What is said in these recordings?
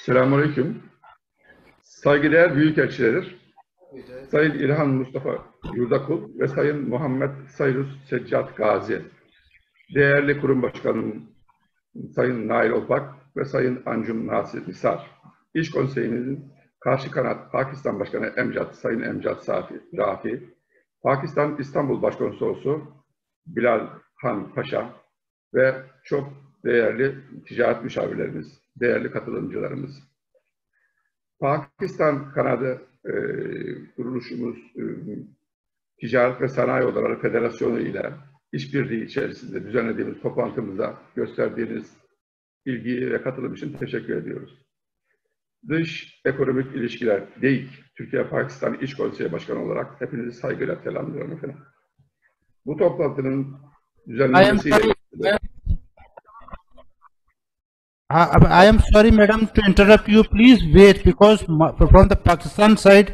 Selamünaleyküm. Saygıdeğer büyükelçiler, Sayın İlhan Mustafa Yurdakul ve Sayın Muhammed Sayrus Seccat Gazi, değerli kurum başkanım Sayın Nail Olpak ve Sayın Ancum Nasir Nisar, İş Konseyimizin karşı kanat Pakistan Başkanı Sayın Emcat Rafi, Pakistan İstanbul Başkonsolosu Bilal Han Paşa ve çok değerli ticaret müşavirlerimiz, değerli katılımcılarımız. Pakistan kanadı kuruluşumuz Ticaret ve Sanayi Odaları Federasyonu ile işbirliği içerisinde düzenlediğimiz toplantımıza gösterdiğiniz ilgi ve katılım için teşekkür ediyoruz. Dış Ekonomik İlişkiler DEİK, Türkiye-Pakistan İş Konseyi Başkanı olarak hepinizi saygıyla selamlıyorum efendim. Bu toplantının düzenlenmesiyle I am sorry, madam, to interrupt you. Please wait, because from the Pakistan side,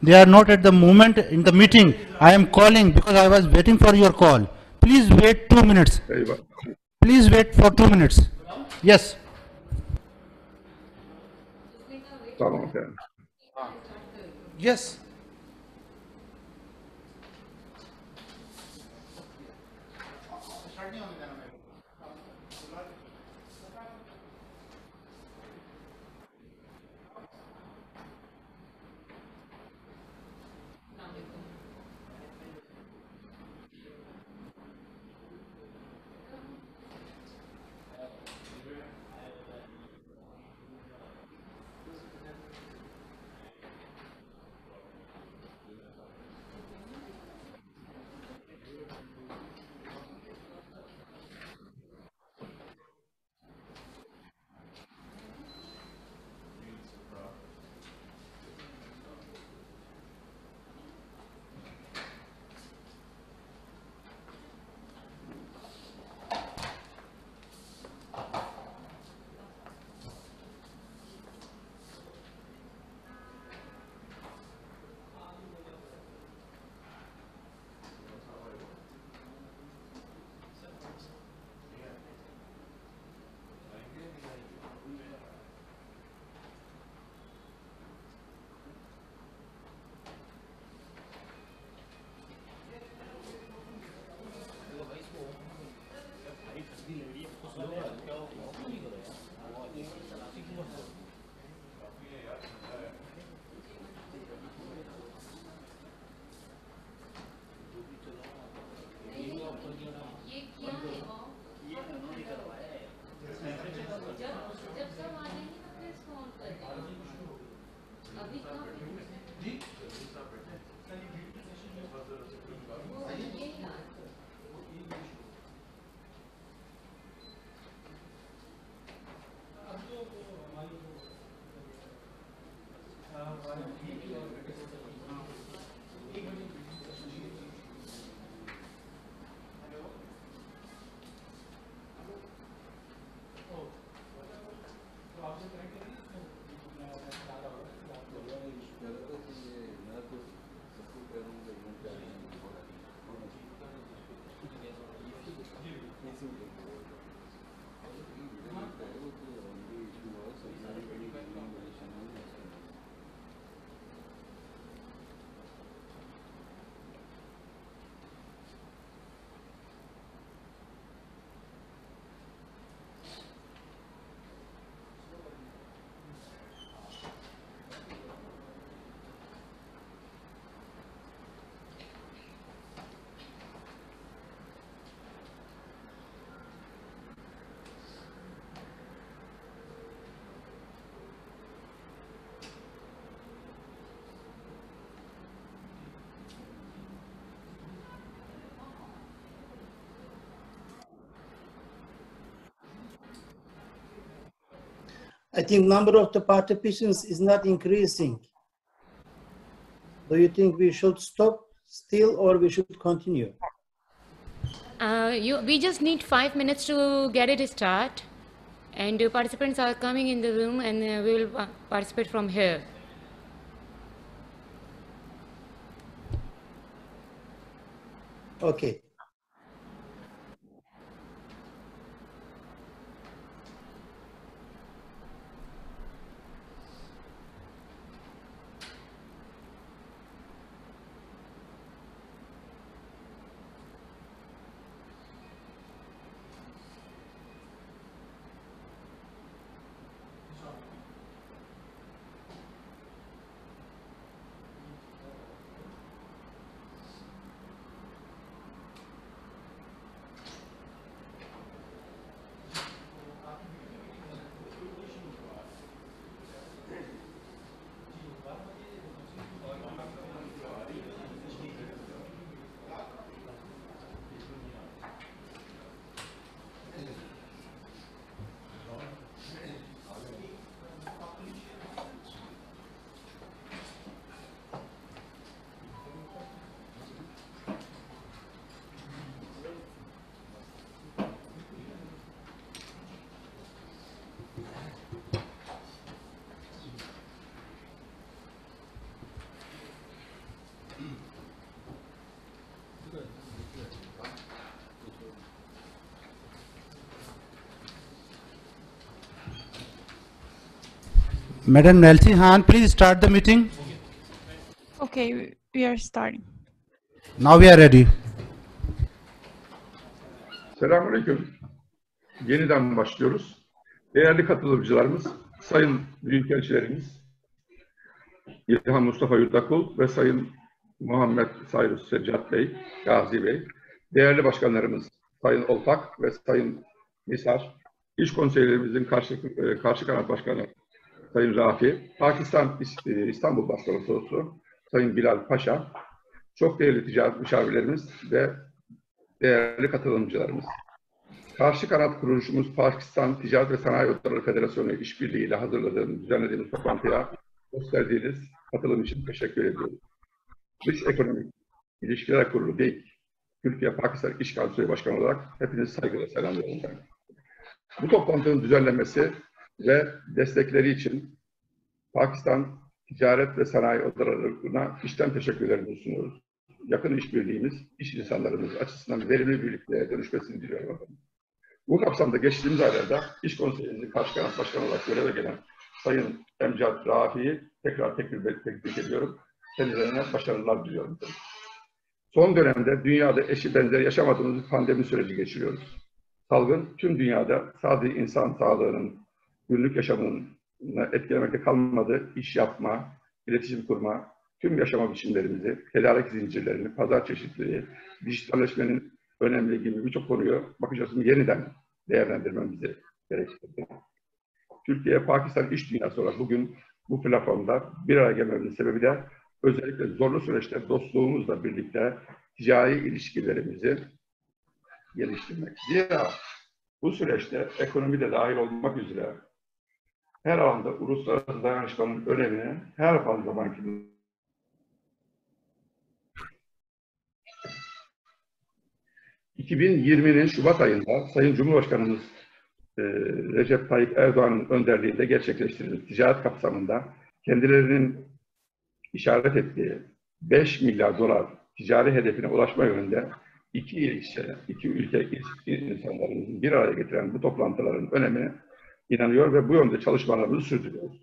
they are not at the moment in the meeting. I am calling because I was waiting for your call. Please wait 2 minutes. Please wait for 2 minutes. Yes. Tamam efendim. Yes. I think number of the participants is not increasing. Do you think we should stop still or we should continue? We just need 5 minutes to get it start, and participants are coming in the room, and we will participate from here. Okay. Madam Nelsie Han, please start the meeting. Okay, we are starting. Now we are ready. Selamünaleyküm. Yeniden başlıyoruz. Değerli katılımcılarımız, sayın büyükelçilerimiz İlhan Mustafa Yurdakul ve sayın Muhammed Sayrus Seccat Bey, Gazi Bey, değerli başkanlarımız sayın Oltak ve sayın Nisar, İş konseylerimizin karşı kanat başkanı sayın Rafi, Pakistan İstanbul Başkonsolosu sayın Bilal Paşa, çok değerli ticaret müşavirlerimiz ve değerli katılımcılarımız. Karşı kanat kuruluşumuz Pakistan Ticaret ve Sanayi Odaları Federasyonu işbirliği ile düzenlediğimiz toplantıya gösterdiğiniz katılım için teşekkür ediyoruz. Dış Ekonomik İlişkiler Kurulu DEİK, Türkiye-Pakistan İş Kanseyi Başkanı olarak hepinizi saygıyla selamlıyorum. Bu toplantının düzenlenmesi ve destekleri için Pakistan Ticaret ve Sanayi Odaları'na içten teşekkürlerimizi sunuyoruz. Yakın işbirliğimiz, iş insanlarımız açısından verimli birlikteye dönüşmesini diliyorum. Bu kapsamda geçtiğimiz aylarda İş Konseyimizin karşı kanat başkanı olarak göreve gelen Sayın Emcat Rafi'yi tekrar tebrik ediyorum. Kendilerine başarılar diliyorum. Son dönemde dünyada eşi benzeri yaşamadığımız bir pandemi süreci geçiriyoruz. Salgın tüm dünyada sadece insan sağlığının, günlük yaşamının etkilemekte kalmadı, iş yapma, iletişim kurma, tüm yaşama biçimlerimizi, tedarik zincirlerini, pazar çeşitliliği, dijitalleşmenin önemli gibi birçok konuyu bakış açısını yeniden değerlendirmemizi gerektirdi. Türkiye-Pakistan iş dünyası olarak bugün bu platformda bir araya gelmemizin sebebi de özellikle zorlu süreçte dostluğumuzla birlikte ticari ilişkilerimizi geliştirmek. Zira bu süreçte ekonomi de dahil olmak üzere her alanda uluslararası dayanışmanın önemini her zamanki 2020'nin Şubat ayında Sayın Cumhurbaşkanımız Recep Tayyip Erdoğan'ın önderliğinde gerçekleştirilen ticaret kapsamında kendilerinin işaret ettiği 5 milyar dolar ticari hedefine ulaşma yönünde iki ülke insanlarımızın bir araya getiren bu toplantıların önemine inanıyor ve bu yönde çalışmalarımızı sürdürüyoruz.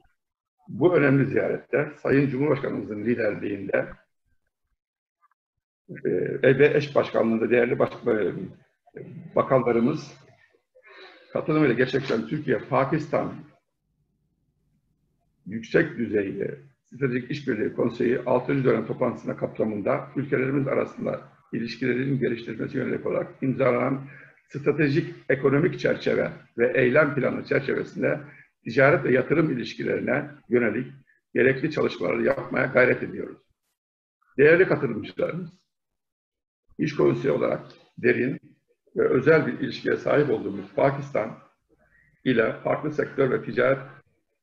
Bu önemli ziyarette Sayın Cumhurbaşkanımızın liderliğinde ve eş başkanlığında değerli bakanlarımız katılımıyla gerçekleşen Türkiye-Pakistan yüksek düzeyli Stratejik İşbirliği Konseyi 6. dönem toplantısına kapsamında ülkelerimiz arasında ilişkilerin geliştirilmesi yönelik olarak imzalanan stratejik ekonomik çerçeve ve eylem planı çerçevesinde ticaret ve yatırım ilişkilerine yönelik gerekli çalışmaları yapmaya gayret ediyoruz. Değerli katılımcılarımız, İş Konseyi olarak derin ve özel bir ilişkiye sahip olduğumuz Pakistan ile farklı sektör ve ticaret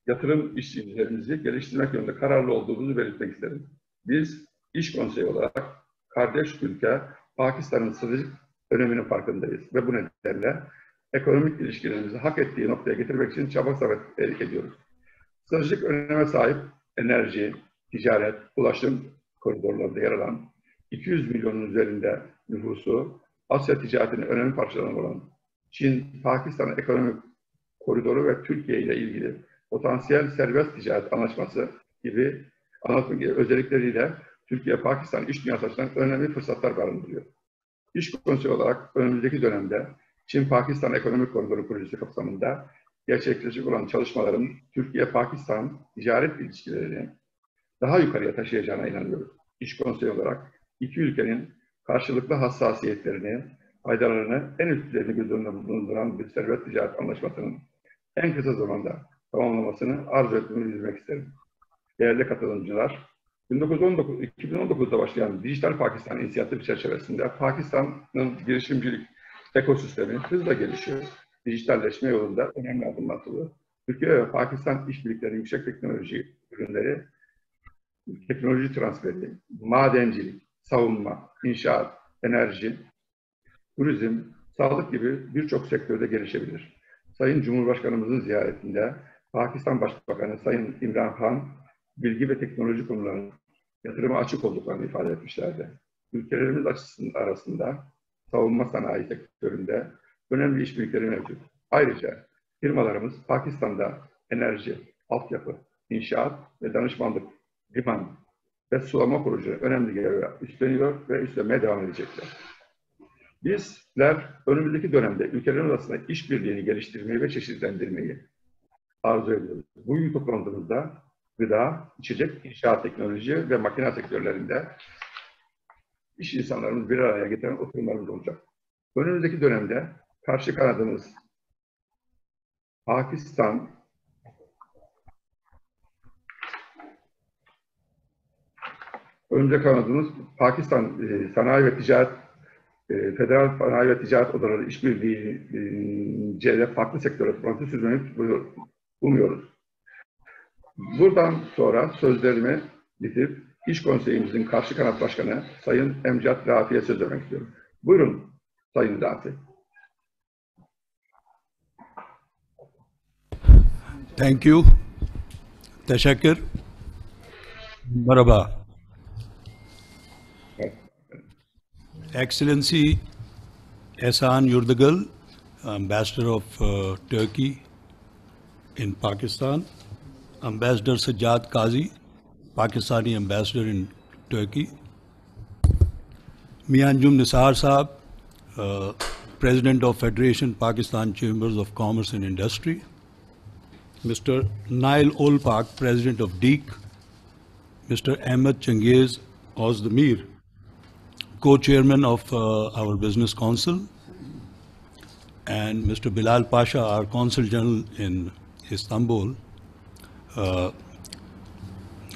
yatırım işçilerimizi geliştirmek yönünde kararlı olduğumuzu belirtmek isterim. Biz İş Konseyi olarak kardeş ülke Pakistan'ın stratejik öneminin farkındayız ve bu nedenle ekonomik ilişkilerimizi hak ettiği noktaya getirmek için çaba sarf ediyoruz. Stratejik öneme sahip enerji, ticaret, ulaşım koridorlarında yer alan 200 milyonun üzerinde nüfusu, Asya ticaretinin önemli parçalarından olan Çin-Pakistan ekonomik koridoru ve Türkiye ile ilgili potansiyel serbest ticaret anlaşması gibi özellikleriyle Türkiye-Pakistan iş dünyası açısından önemli fırsatlar barındırıyor. İş Konseyi olarak önümüzdeki dönemde Çin-Pakistan ekonomik koridoru projesi kapsamında gerçekleşecek olan çalışmaların Türkiye-Pakistan ticaret ilişkilerini daha yukarıya taşıyacağına inanıyoruz. İş Konseyi olarak iki ülkenin karşılıklı hassasiyetlerini, faydalarını en üst düzeyde göz önünde bulunduran bir serbest ticaret anlaşmasının en kısa zamanda tamamlamasını arzu ettiğimi bildirmek isterim. Değerli katılımcılar, 2019'da başlayan Dijital Pakistan inisiyatifi çerçevesinde Pakistan'ın girişimcilik ekosistemi hızla gelişiyor. Dijitalleşme yolunda önemli adımlar atılıyor. Türkiye ve Pakistan işbirlikleri yüksek teknoloji ürünleri, teknoloji transferi, madencilik, savunma, inşaat, enerji, turizm, sağlık gibi birçok sektörde gelişebilir. Sayın Cumhurbaşkanımızın ziyaretinde Pakistan Başbakanı Sayın İmran Khan, bilgi ve teknoloji konularının yatırıma açık olduklarını ifade etmişlerdi. Ülkelerimiz arasında savunma sanayi sektöründe önemli işbirlikleri mevcut. Ayrıca firmalarımız Pakistan'da enerji, altyapı, inşaat ve danışmanlık, liman ve sulama kurucu önemli görevler üstleniyor ve üstlenmeye devam edecekler. Bizler önümüzdeki dönemde ülkelerin arasında işbirliğini geliştirmeyi ve çeşitlendirmeyi arzu ediyoruz. Bugün toplantımızda gıda, içecek, inşaat teknoloji ve makine sektörlerinde iş insanlarımız bir araya getiren oturumlarımız olacak. Önümüzdeki dönemde karşı kanadımız Pakistan, Sanayi ve Ticaret Federal Sanayi ve Ticaret Odaları İşbirliği'nce farklı sektörde toplantı sürdürmeyi umuyoruz. Buradan sonra sözlerimi bitirip İş Konseyimizin karşı kanat başkanı Sayın Emcat Rafi'ye söz vermek istiyorum. Buyurun Sayın Rafi. Thank you. Teşekkür. Merhaba. Excellency Ehsan Yurdagal, Ambassador of Turkey in Pakistan, Ambassador Sajjad Qazi, Pakistani Ambassador in Turkey, Mianjum Nisar Saab, President of Federation Pakistan Chambers of Commerce and Industry, Mr. Nail Olpak, President of DEİK, Mr. Ahmed Changiz Ozdemir, Co-Chairman of our Business Council, and Mr. Bilal Pasha, our Consul General in Istanbul.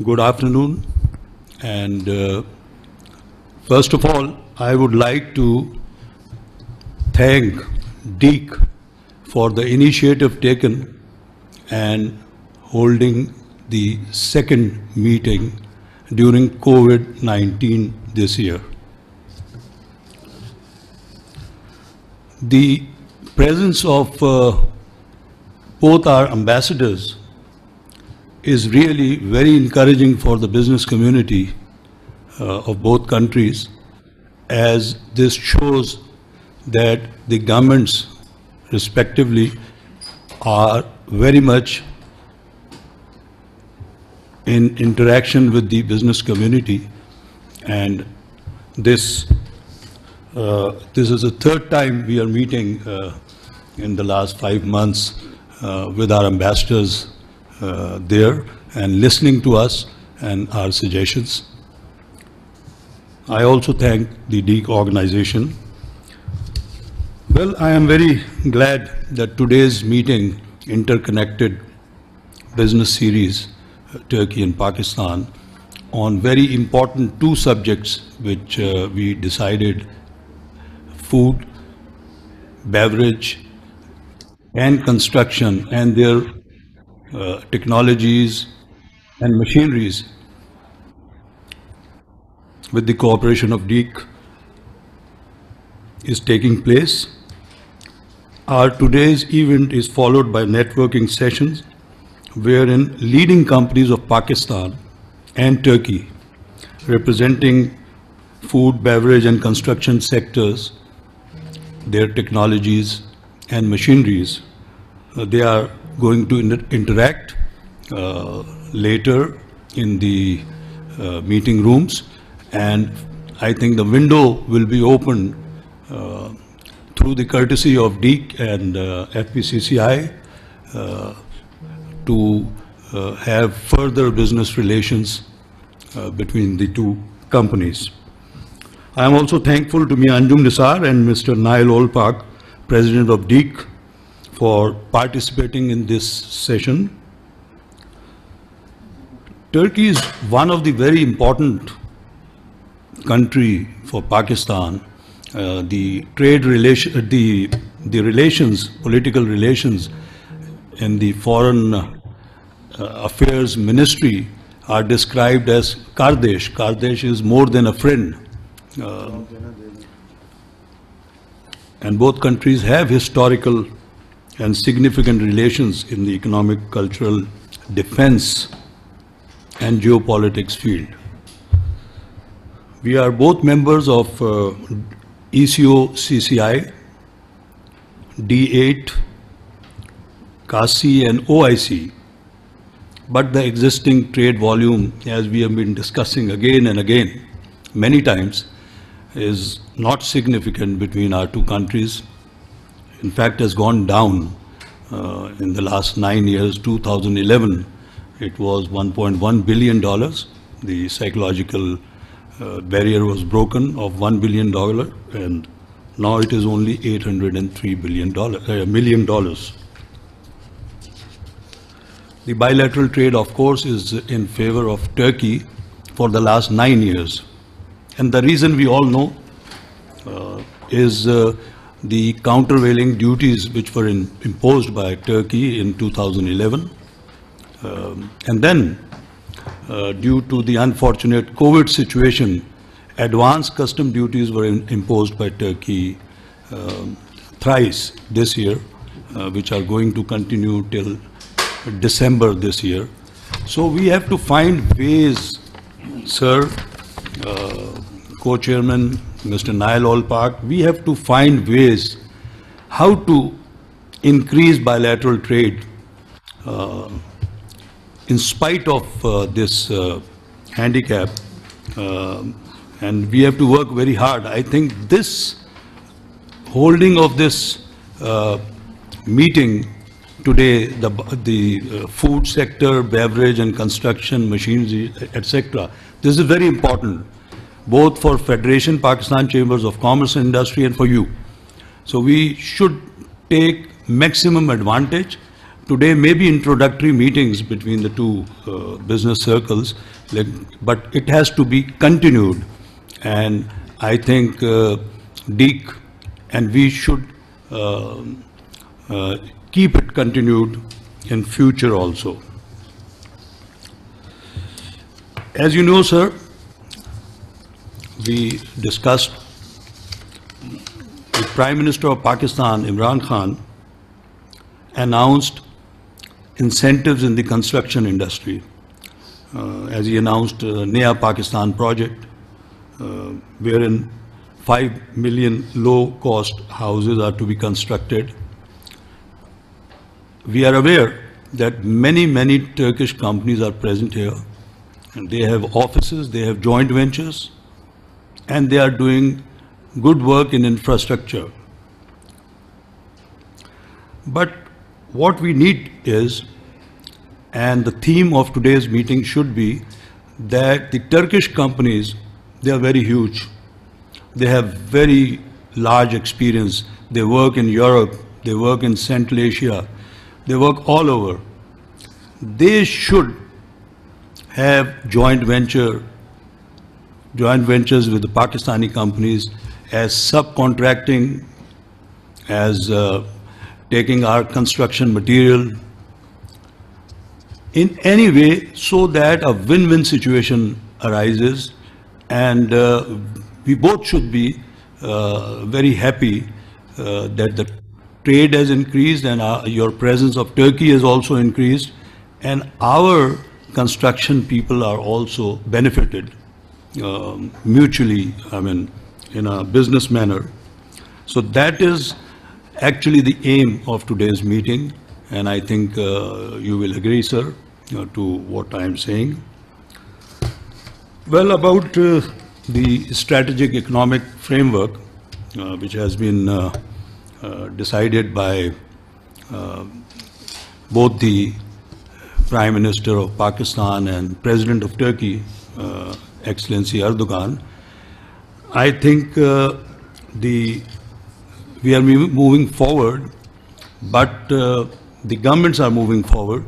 Good afternoon, and first of all, I would like to thank DEİK for the initiative taken and holding the second meeting during COVID-19 this year. The presence of both our ambassadors is really very encouraging for the business community of both countries, as this shows that the governments respectively are very much in interaction with the business community, and this is the third time we are meeting in the last 5 months with our ambassadors there and listening to us and our suggestions. I also thank the DEİK organization. Well, I am very glad that today's meeting, Interconnected Business Series, Turkey and Pakistan, on very important two subjects which we decided: food, beverage, and construction, and their technologies and machineries, with the cooperation of DEİK, is taking place. Our today's event is followed by networking sessions wherein leading companies of Pakistan and Turkey, representing food, beverage and construction sectors, their technologies and machineries, they are going to interact later in the meeting rooms, and I think the window will be opened through the courtesy of DEİK and FPCCI to have further business relations between the two companies. I am also thankful to Mianjum Nisar and Mr. Nail Olpak, President of DEİK, for participating in this session. Turkey is one of the very important country for Pakistan. The trade relation, the relations, political relations in the Foreign Affairs Ministry are described as Kardesh. Kardesh is more than a friend. And both countries have historical and significant relations in the economic, cultural, defense and geopolitics field. We are both members of ECO-CCI, D8, CASI and OIC. But the existing trade volume, as we have been discussing again and again, many times, is not significant between our two countries. In fact, has gone down in the last 9 years. 2011, it was $1.1 billion. The psychological barrier was broken of $1 billion, and now it is only $803 million. The bilateral trade, of course, is in favor of Turkey for the last 9 years. And the reason we all know is the countervailing duties which were imposed by Turkey in 2011. And then, due to the unfortunate COVID situation, advanced custom duties were imposed by Turkey thrice this year, which are going to continue till December this year. So we have to find ways, sir, co-chairman, Mr. Nail Olpak, we have to find ways how to increase bilateral trade in spite of this handicap, and we have to work very hard. I think this holding of this meeting today, the food sector, beverage and construction, machinery, etc., this is very important, both for Federation Pakistan Chambers of Commerce and Industry and for you. So we should take maximum advantage. Today may be introductory meetings between the two business circles, but it has to be continued. And I think DEİK and we should keep it continued in future also. As you know, sir, we discussed the Prime Minister of Pakistan, Imran Khan, announced incentives in the construction industry. As he announced Naya Pakistan project, wherein 5 million low-cost houses are to be constructed. We are aware that many Turkish companies are present here, and they have offices, they have joint ventures, and they are doing good work in infrastructure. But what we need is, and the theme of today's meeting should be, that the Turkish companies, they are very huge. They have very large experience. They work in Europe, they work in Central Asia, they work all over. They should have joint ventures with the Pakistani companies as subcontracting, as taking our construction material, in any way so that a win-win situation arises, and we both should be very happy that the trade has increased and your presence of Turkey has also increased, and our construction people are also benefited mutually, I mean, in a business manner. So that is actually the aim of today's meeting, and I think you will agree, sir, to what I am saying. Well, about the strategic economic framework, which has been decided by both the Prime Minister of Pakistan and President of Turkey, Excellency Erdogan, I think we are moving forward, but the governments are moving forward,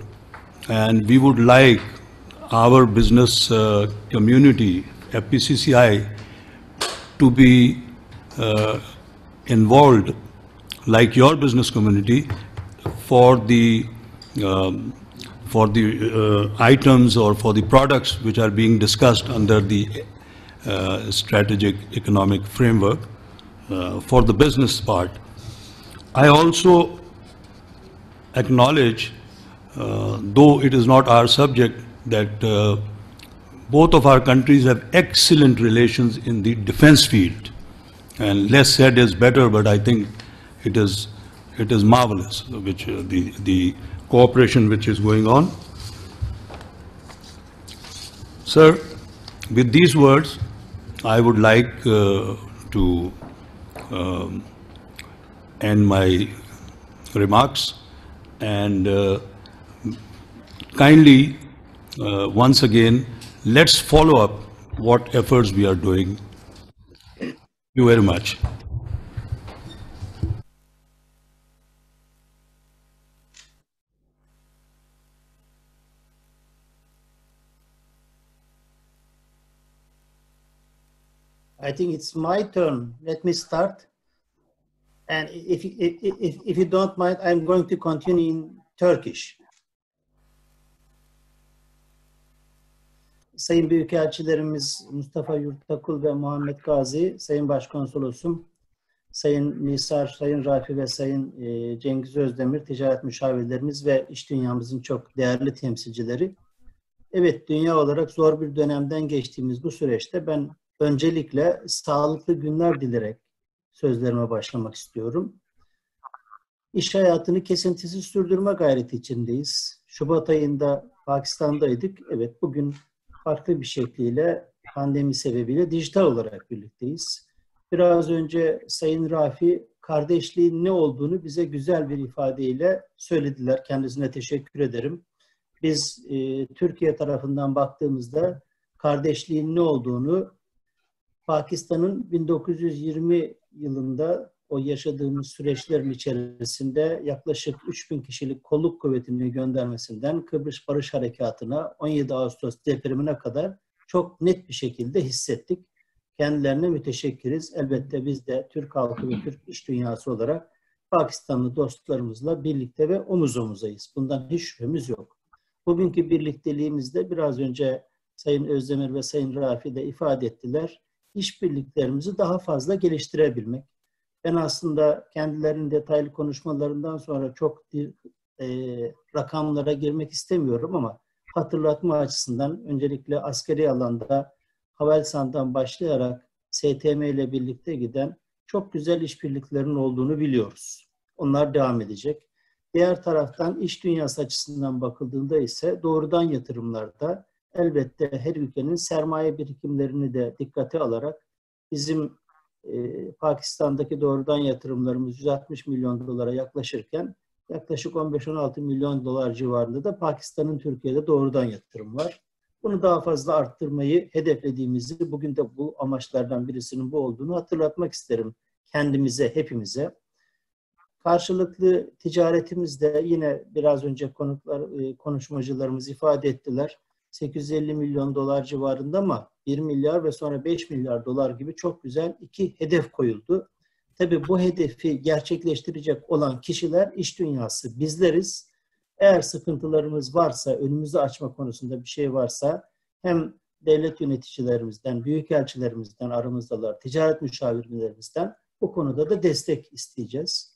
and we would like our business community, FPCCI, to be involved, like your business community, for the items or for the products which are being discussed under the strategic economic framework for the business part. I also acknowledge, though it is not our subject, that both of our countries have excellent relations in the defense field. And less said is better, but I think it is marvelous, which the cooperation which is going on. Sir, with these words, I would like to end my remarks and kindly, once again, let's follow up what efforts we are doing. Thank you very much. I think it's my turn. Let me start. And if you don't mind, I'm going to continue in Turkish. Sayın Büyükelçilerimiz Mustafa Yurtakul ve Muhammed Gazi, Sayın Başkonsolosum, Sayın Nisar, Sayın Rafi ve Sayın Cengiz Özdemir, ticaret müşavirlerimiz ve iş dünyamızın çok değerli temsilcileri. Evet, dünya olarak zor bir dönemden geçtiğimiz bu süreçte ben öncelikle sağlıklı günler dilerek sözlerime başlamak istiyorum. İş hayatını kesintisiz sürdürme gayreti içindeyiz. Şubat ayında Pakistan'daydık. Evet, bugün farklı bir şekliyle pandemi sebebiyle dijital olarak birlikteyiz. Biraz önce Sayın Rafi kardeşliğin ne olduğunu bize güzel bir ifadeyle söylediler. Kendisine teşekkür ederim. Biz Türkiye tarafından baktığımızda kardeşliğin ne olduğunu Pakistan'ın 1920 yılında o yaşadığımız süreçlerin içerisinde yaklaşık 3000 kişilik kolluk kuvvetini göndermesinden Kıbrıs Barış Harekatı'na 17 Ağustos depremine kadar çok net bir şekilde hissettik. Kendilerine müteşekkiriz. Elbette biz de Türk halkı ve Türk iş dünyası olarak Pakistanlı dostlarımızla birlikte ve omuz omuzayız. Bundan hiç şüphemiz yok. Bugünkü birlikteliğimizde biraz önce Sayın Özdemir ve Sayın Rafi de ifade ettiler. İşbirliklerimizi daha fazla geliştirebilmek. Ben aslında kendilerinin detaylı konuşmalarından sonra çok rakamlara girmek istemiyorum ama hatırlatma açısından öncelikle askeri alanda Havelsan'dan başlayarak STM ile birlikte giden çok güzel işbirliklerinin olduğunu biliyoruz. Onlar devam edecek. Diğer taraftan iş dünyası açısından bakıldığında ise doğrudan yatırımlarda elbette her ülkenin sermaye birikimlerini de dikkate alarak bizim Pakistan'daki doğrudan yatırımlarımız 160 milyon dolara yaklaşırken yaklaşık 15-16 milyon dolar civarında da Pakistan'ın Türkiye'de doğrudan yatırım var. Bunu daha fazla arttırmayı hedeflediğimizi, bugün de bu amaçlardan birisinin bu olduğunu hatırlatmak isterim kendimize, hepimize. Karşılıklı ticaretimizde yine biraz önce konuşmacılarımız ifade ettiler. 850 milyon dolar civarında ama 1 milyar ve sonra 5 milyar dolar gibi çok güzel iki hedef koyuldu. Tabii bu hedefi gerçekleştirecek olan kişiler iş dünyası bizleriz. Eğer sıkıntılarımız varsa, önümüzü açma konusunda bir şey varsa hem devlet yöneticilerimizden, büyükelçilerimizden aramızdalar, ticaret müşavirlerimizden bu konuda da destek isteyeceğiz.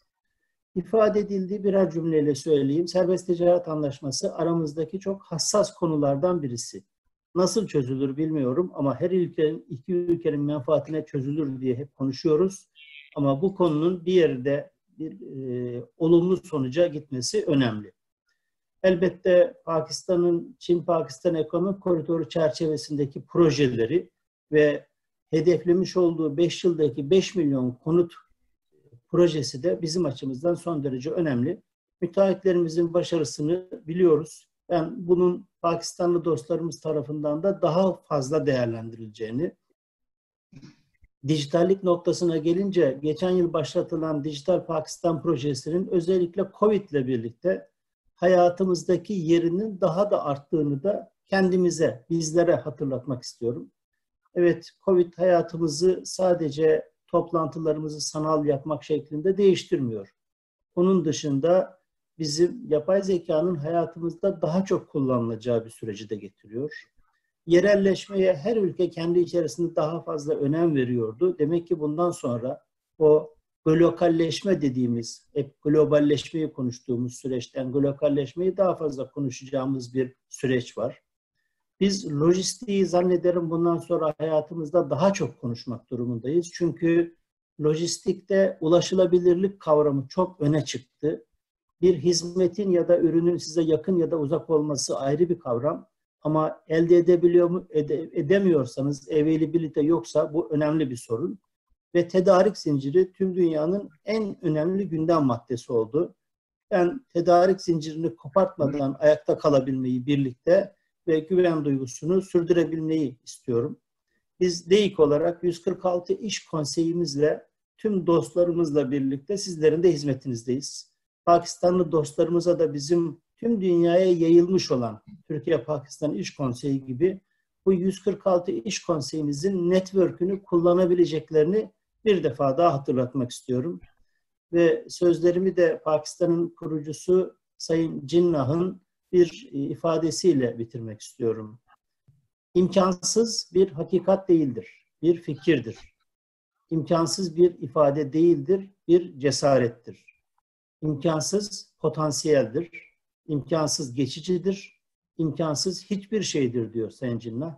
İfade edildiği birer cümleyle söyleyeyim. Serbest ticaret anlaşması aramızdaki çok hassas konulardan birisi. Nasıl çözülür bilmiyorum ama her ülkenin, iki ülkenin menfaatine çözülür diye hep konuşuyoruz. Ama bu konunun bir yerde bir olumlu sonuca gitmesi önemli. Elbette Pakistan'ın Çin-Pakistan Ekonomik Koridoru çerçevesindeki projeleri ve hedeflemiş olduğu 5 yıldaki 5 milyon konut projesi de bizim açımızdan son derece önemli. Müteahhitlerimizin başarısını biliyoruz. Ben bunun Pakistanlı dostlarımız tarafından da daha fazla değerlendirileceğini, dijitallik noktasına gelince geçen yıl başlatılan Dijital Pakistan projesinin özellikle Covid ile birlikte hayatımızdaki yerinin daha da arttığını da kendimize, bizlere hatırlatmak istiyorum. Evet, Covid hayatımızı sadece toplantılarımızı sanal yapmak şeklinde değiştirmiyor. Onun dışında bizim yapay zekanın hayatımızda daha çok kullanılacağı bir süreci de getiriyor. Yerelleşmeye her ülke kendi içerisinde daha fazla önem veriyordu. Demek ki bundan sonra o globalleşme dediğimiz, hep globalleşmeyi konuştuğumuz süreçten globalleşmeyi daha fazla konuşacağımız bir süreç var. Biz lojistiği zannederim bundan sonra hayatımızda daha çok konuşmak durumundayız. Çünkü lojistikte ulaşılabilirlik kavramı çok öne çıktı. Bir hizmetin ya da ürünün size yakın ya da uzak olması ayrı bir kavram. Ama elde edebiliyor mu, edemiyorsanız, availability yoksa bu önemli bir sorun. Ve tedarik zinciri tüm dünyanın en önemli gündem maddesi oldu. Ben tedarik zincirini kopartmadan ayakta kalabilmeyi birlikte ve güven duygusunu sürdürebilmeyi istiyorum. Biz DEİK olarak 146 iş konseyimizle tüm dostlarımızla birlikte sizlerin de hizmetinizdeyiz. Pakistanlı dostlarımıza da bizim tüm dünyaya yayılmış olan Türkiye-Pakistan İş Konseyi gibi bu 146 iş konseyimizin network'ünü kullanabileceklerini bir defa daha hatırlatmak istiyorum. Ve sözlerimi de Pakistan'ın kurucusu Sayın Jinnah'ın bir ifadesiyle bitirmek istiyorum. İmkansız bir hakikat değildir, bir fikirdir. İmkansız bir ifade değildir, bir cesarettir. İmkansız potansiyeldir, imkansız geçicidir, imkansız hiçbir şeydir diyor Sayın Jinnah.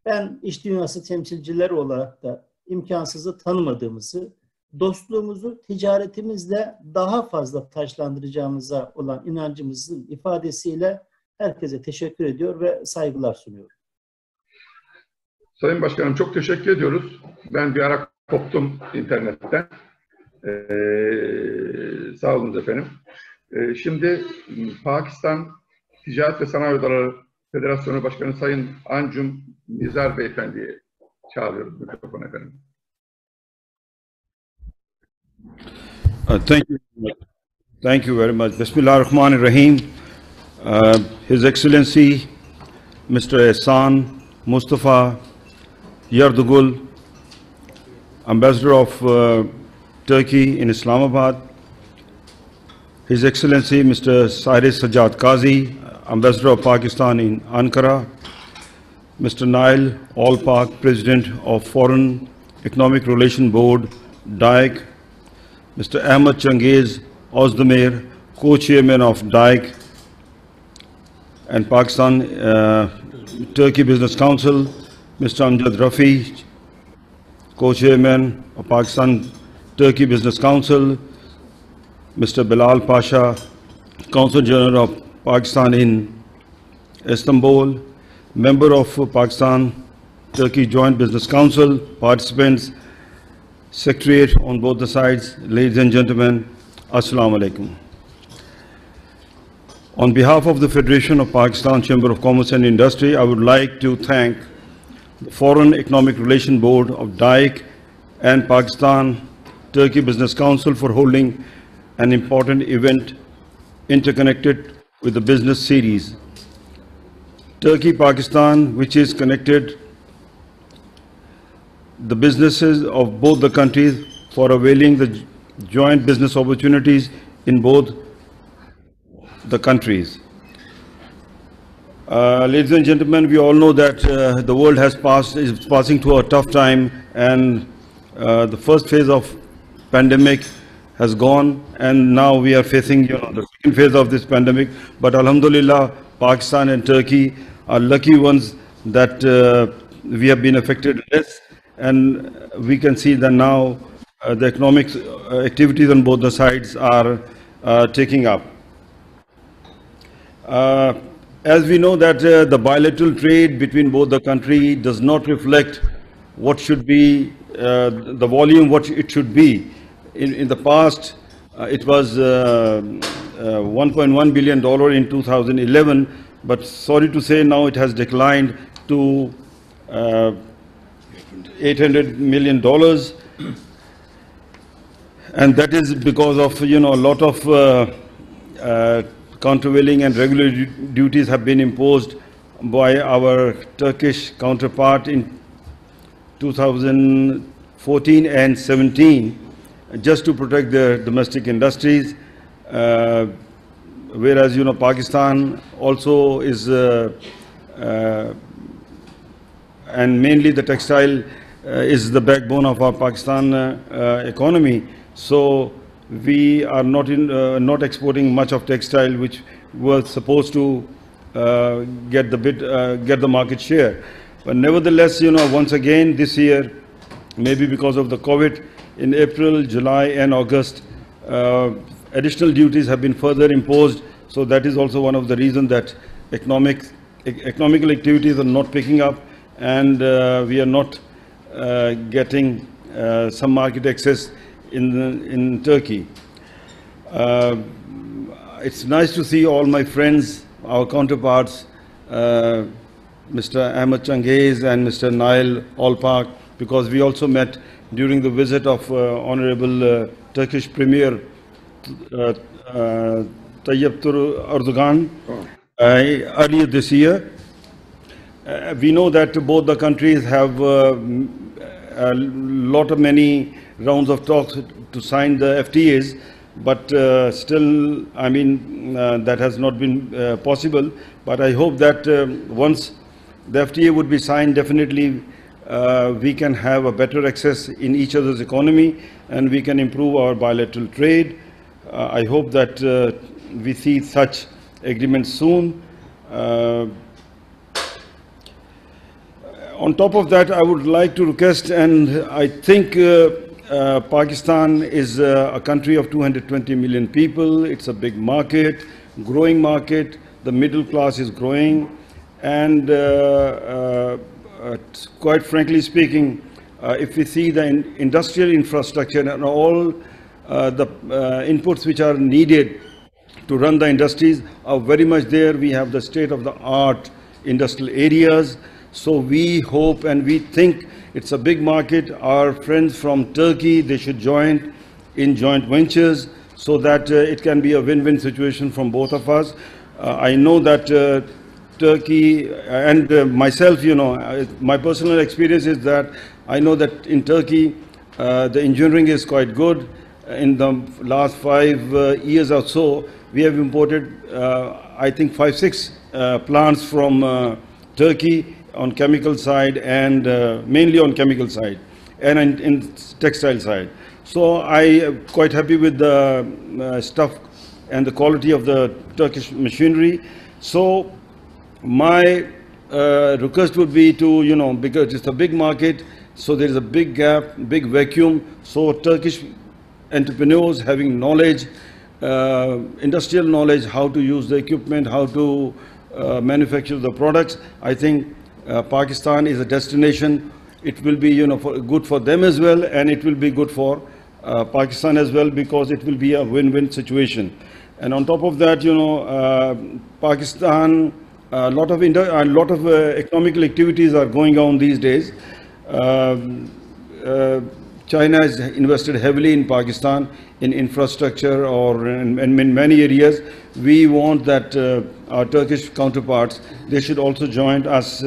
Ben iş dünyası temsilcileri olarak da imkansızı tanımadığımızı, dostluğumuzu ticaretimizle daha fazla taçlandıracağımıza olan inancımızın ifadesiyle herkese teşekkür ediyor ve saygılar sunuyorum. Sayın Başkanım çok teşekkür ediyoruz. Ben bir ara koptum internetten. Sağ olun efendim. Şimdi Pakistan Ticaret ve Sanayi Odaları Federasyonu Başkanı Sayın Ancum Nizar Beyefendi'yi çağırıyoruz mikrofon efendim. Thank you very much. Bismillahirrahmanirrahim. His Excellency Mr. Ehsan Mustafa Yardugul, Ambassador of Turkey in Islamabad, His Excellency Mr. Cyrus Sajjad Qazi, Ambassador of Pakistan in Ankara, Mr. Nail All-Pak, President of Foreign Economic Relations Board, DEİK, Mr. Ahmed Changiz Ozdemir, Co-Chairman of DEİK and Pakistan Turkey Business Council, Mr. Amjad Rafi, Co-Chairman of Pakistan Turkey Business Council, Mr. Bilal Pasha, Consul General of Pakistan in Istanbul, Member of Pakistan Turkey Joint Business Council, participants, Secretariat on both the sides, ladies and gentlemen, Assalamu alaikum. On behalf of the Federation of Pakistan Chamber of Commerce and Industry, I would like to thank the Foreign Economic Relations Board of DEİK and Pakistan Turkey Business Council for holding an important event interconnected with the business series. Turkey-Pakistan, which is connected the businesses of both the countries for availing the joint business opportunities in both the countries. Ladies and gentlemen, we all know that the world is passing through a tough time, and the first phase of pandemic has gone, and now we are facing the second phase of this pandemic. But Alhamdulillah, Pakistan and Turkey are lucky ones that we have been affected less, and we can see that now the economic activities on both the sides are taking up. As we know that the bilateral trade between both the country does not reflect what should be the volume what it should be. In the past, it was $1.1 billion in 2011, but sorry to say now it has declined to $800 million, and that is because of a lot of countervailing and regulatory duties have been imposed by our Turkish counterpart in 2014 and 17, just to protect their domestic industries, whereas Pakistan also is and mainly the textile is the backbone of our Pakistan economy. So we are not exporting much of textile, which was supposed to get the market share. But nevertheless, once again this year, maybe because of the COVID, in April, July and August, additional duties have been further imposed. So that is also one of the reasons that economical activities are not picking up, and we are not getting some market access in Turkey. It's nice to see all my friends, our counterparts, Mr. Ahmed Changiz and Mr. Nail Alpak, because we also met during the visit of Honorable Turkish Premier Tayyip Erdogan earlier this year. We know that both the countries have many rounds of talks to sign the FTAs, but still, I mean, that has not been possible. But I hope that once the FTA would be signed, definitely we can have a better access in each other's economy, and we can improve our bilateral trade. I hope that we see such agreements soon. On top of that, I would like to request, and I think Pakistan is a country of 220 million people. It's a big market, growing market. The middle class is growing, and quite frankly speaking, if we see the industrial infrastructure and all the inputs which are needed to run the industries are very much there. We have the state-of-the-art industrial areas. So we hope and we think it's a big market. Our friends from Turkey, they should join in joint ventures so that it can be a win-win situation from both of us. I know that Turkey and myself, you know, my personal experience is that I know that in Turkey, the engineering is quite good. In the last 5 years or so, we have imported, I think, 5-6 plants from Turkey on chemical side, and mainly on chemical side and in textile side. So I am quite happy with the stuff and the quality of the Turkish machinery. So my request would be to, you know, because it's a big market, so there is a big gap, big vacuum. So Turkish entrepreneurs having knowledge, industrial knowledge, how to use the equipment, how to manufacture the products, I think Pakistan is a destination. It will be, you know, good for them as well, and it will be good for Pakistan as well, because it will be a win-win situation. And on top of that, you know, Pakistan, a lot of economical activities are going on these days. China has invested heavily in Pakistan in infrastructure or in many areas. We want that our Turkish counterparts, they should also join us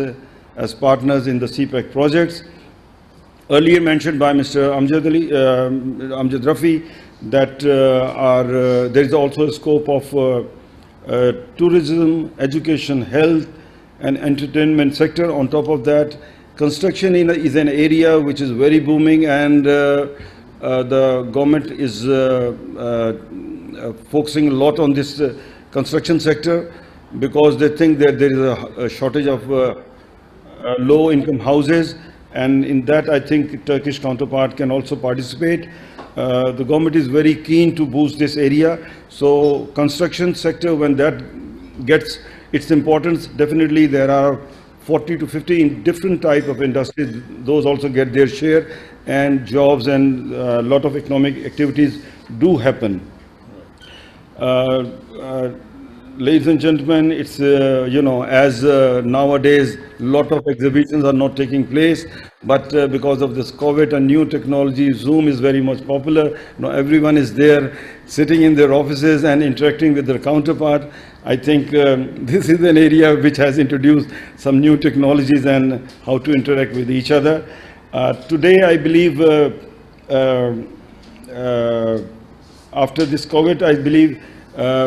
as partners in the CPEC projects. Earlier mentioned by Mr. Amjad Rafi that there is also a scope of tourism, education, health and entertainment sector. On top of that, construction is an area which is very booming, and the government is focusing a lot on this construction sector, because they think that there is a shortage of low-income houses, and in that I think Turkish counterpart can also participate. The government is very keen to boost this area. So construction sector, when that gets its importance, definitely there are 40 to 50 different type of industries. Those also get their share, and jobs and a lot of economic activities do happen. Ladies and gentlemen, it's, you know, as nowadays a lot of exhibitions are not taking place, but because of this COVID and new technology, Zoom is very much popular. Now everyone is there sitting in their offices and interacting with their counterpart. I think this is an area which has introduced some new technologies and how to interact with each other. Today, I believe, after this COVID, I believe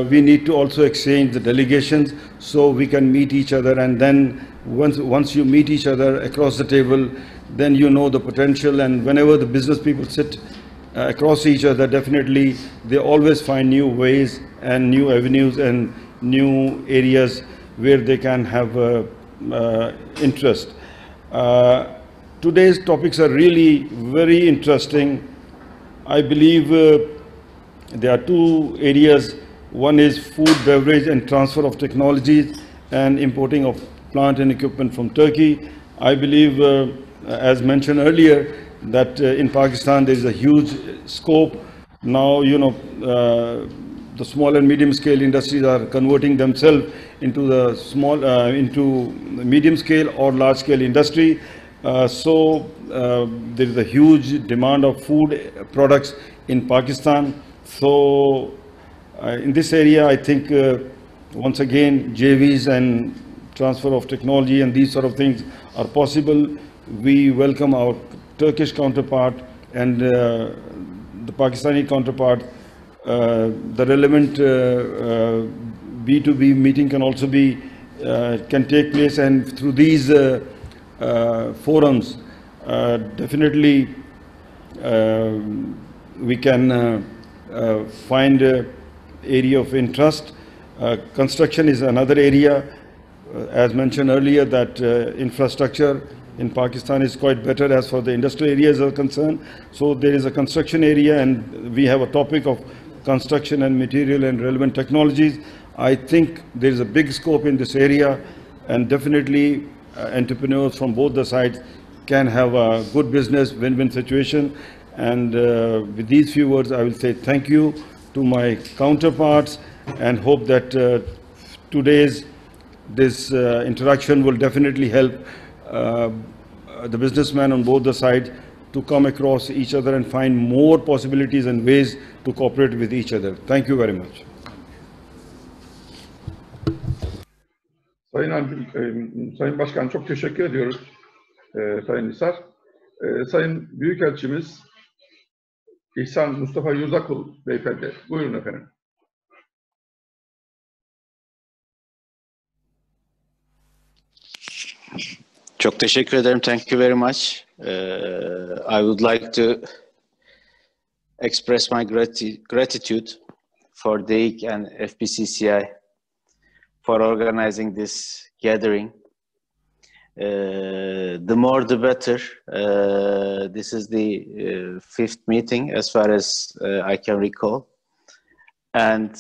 we need to also exchange the delegations so we can meet each other, and then once you meet each other across the table, then you know the potential, and whenever the business people sit across each other, definitely they always find new ways and new avenues and new areas where they can have interest. Today's topics are really very interesting, I believe there are two areas. One is food, beverage, and transfer of technologies and importing of plant and equipment from Turkey. I believe, as mentioned earlier, that in Pakistan there is a huge scope. Now, the small and medium scale industries are converting themselves into the into medium scale or large scale industry. So there is a huge demand of food products in Pakistan. So in this area, I think once again JVs and transfer of technology and these sort of things are possible. We welcome our Turkish counterpart and the Pakistani counterpart. The relevant B2B meeting can also be can take place, and through these forums, definitely we can find area of interest. Construction is another area. As mentioned earlier, that infrastructure in Pakistan is quite better as far as the industrial areas are concerned. So there is a construction area, and we have a topic of construction and material and relevant technologies. I think there is a big scope in this area, and definitely entrepreneurs from both the sides can have a good business win-win situation. And with these few words, I will say thank you to my counterparts and hope that today's this interaction will definitely help the businessmen on both the sides to come across each other and find more possibilities and ways to cooperate with each other. Thank you very much. Sayın Başkan, çok teşekkür ediyoruz Sayın Nisar. Sayın Büyükelçimiz İhsan Mustafa Yurdakul Beyefendi. Buyurun efendim. Çok teşekkür ederim. Thank you very much. I would like to express my gratitude for DEİK and FPCCI for organizing this gathering. The more the better. This is the fifth meeting as far as I can recall. And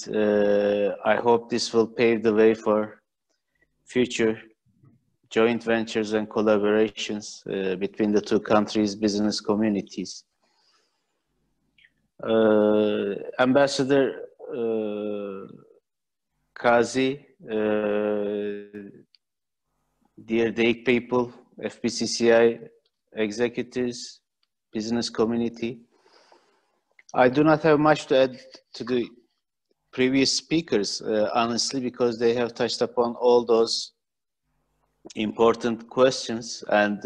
I hope this will pave the way for future joint ventures and collaborations between the two countries' business communities. Ambassador Kazi, dear DEİK people, FPCCI executives, business community, I do not have much to add to the previous speakers, honestly, because they have touched upon all those important questions and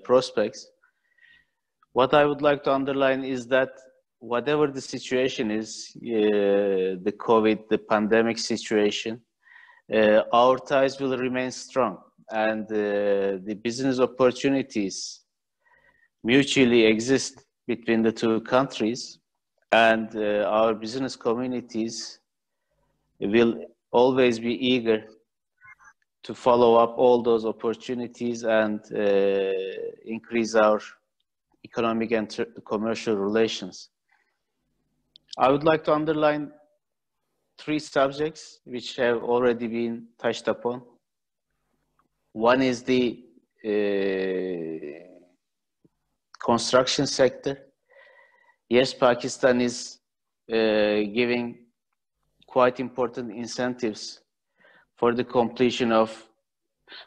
prospects. What I would like to underline is that whatever the situation is, the COVID, the pandemic situation, our ties will remain strong, and the business opportunities mutually exist between the two countries, and our business communities will always be eager to follow up all those opportunities and increase our economic and commercial relations. I would like to underline three subjects which have already been touched upon. One is the construction sector. Yes, Pakistan is giving quite important incentives for the completion of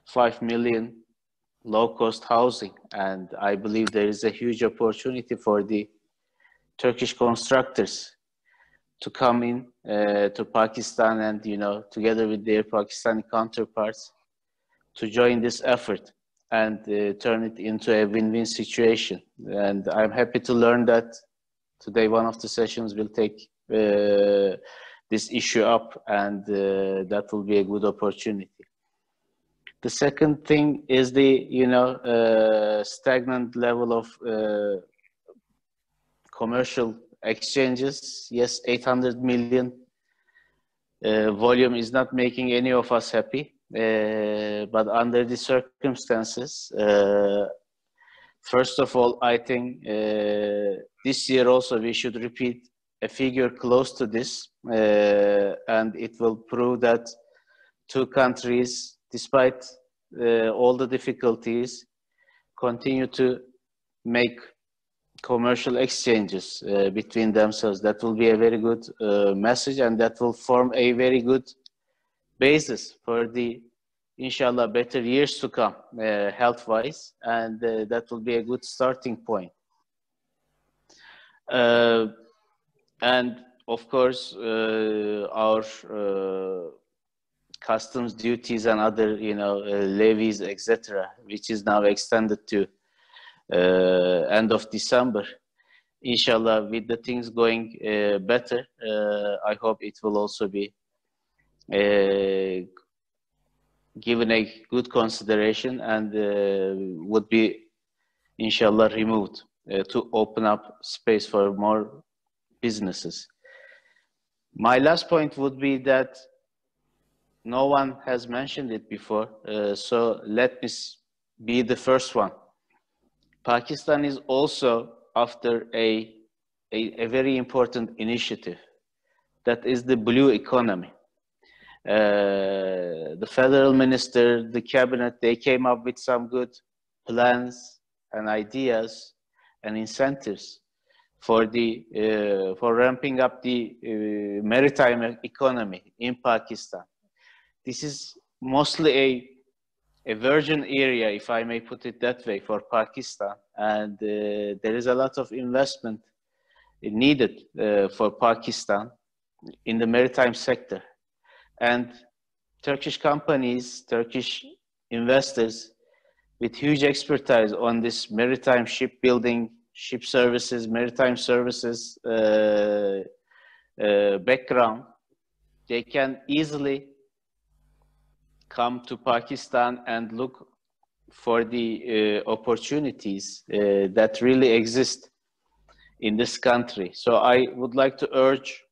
5 million low-cost housing, and I believe there is a huge opportunity for the Turkish constructors to come in to Pakistan and, together with their Pakistani counterparts, to join this effort and turn it into a win-win situation. And I'm happy to learn that today one of the sessions will take this issue up, and that will be a good opportunity. The second thing is the stagnant level of commercial exchanges. Yes, 800 million volume is not making any of us happy, but under the circumstances, first of all, I think this year also we should repeat a figure close to this, and it will prove that two countries, despite all the difficulties, continue to make commercial exchanges between themselves. That will be a very good message, and that will form a very good basis for the, inshallah, better years to come, health-wise, and that will be a good starting point. And of course, our customs duties and other, levies, etc., which is now extended to end of December. Inshallah, with the things going better, I hope it will also be given a good consideration and would be, inshallah, removed to open up space for more businesses. My last point would be that no one has mentioned it before, so let me be the first one. Pakistan is also after a very important initiative, that is the blue economy. The federal minister, the cabinet, they came up with some good plans and ideas and incentives for ramping up the maritime economy in Pakistan. This is mostly a virgin area, if I may put it that way, for Pakistan, and there is a lot of investment needed for Pakistan in the maritime sector. And Turkish companies, Turkish investors with huge expertise on this maritime shipbuilding, ship services, maritime services background, they can easily come to Pakistan and look for the opportunities that really exist in this country. So I would like to urge,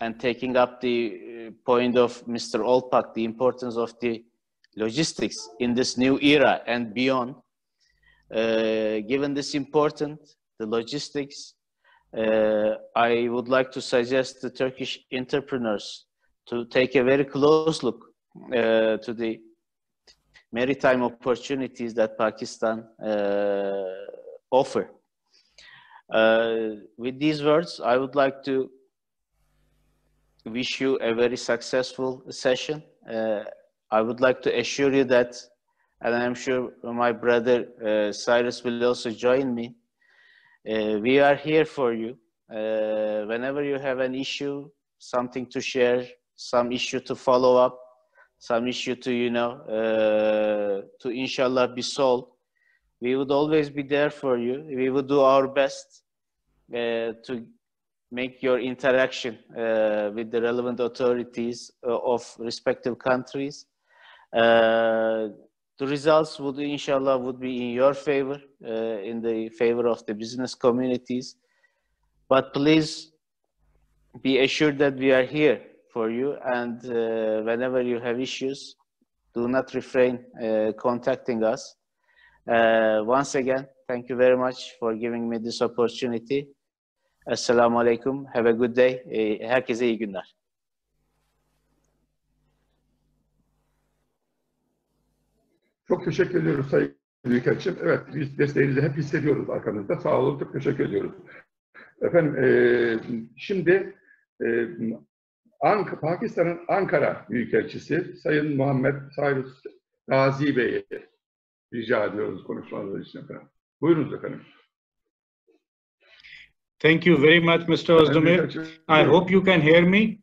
and taking up the point of Mr. Olpak, the importance of the logistics in this new era and beyond, given this importance, the logistics, I would like to suggest the Turkish entrepreneurs to take a very close look to the maritime opportunities that Pakistan offer. With these words, I would like to wish you a very successful session. I would like to assure you that, and I'm sure my brother Cyrus will also join me, we are here for you. Whenever you have an issue, something to share, some issue to follow up, some issue to, to inshallah be solved, we would always be there for you. We would do our best to make your interaction with the relevant authorities of respective countries. The results would, inshallah, would be in your favor, in the favor of the business communities. But please be assured that we are here for you, and whenever you have issues, do not refrain contacting us. Once again, thank you very much for giving me this opportunity. Esselamu Aleyküm. Have a good day. Herkese iyi günler. Çok teşekkür ediyoruz Sayın Büyükelçim. Evet, biz desteğinizi hep hissediyoruz arkamızda. Sağ olun, çok teşekkür ediyoruz. Efendim, şimdi Pakistan'ın Ankara Büyükelçisi Sayın Muhammed Cyrus Gazi Bey'e rica ediyoruz konuşmaları için efendim. Buyurunuz efendim. Thank you very much, Mr. Özdemir. I hope you can hear me.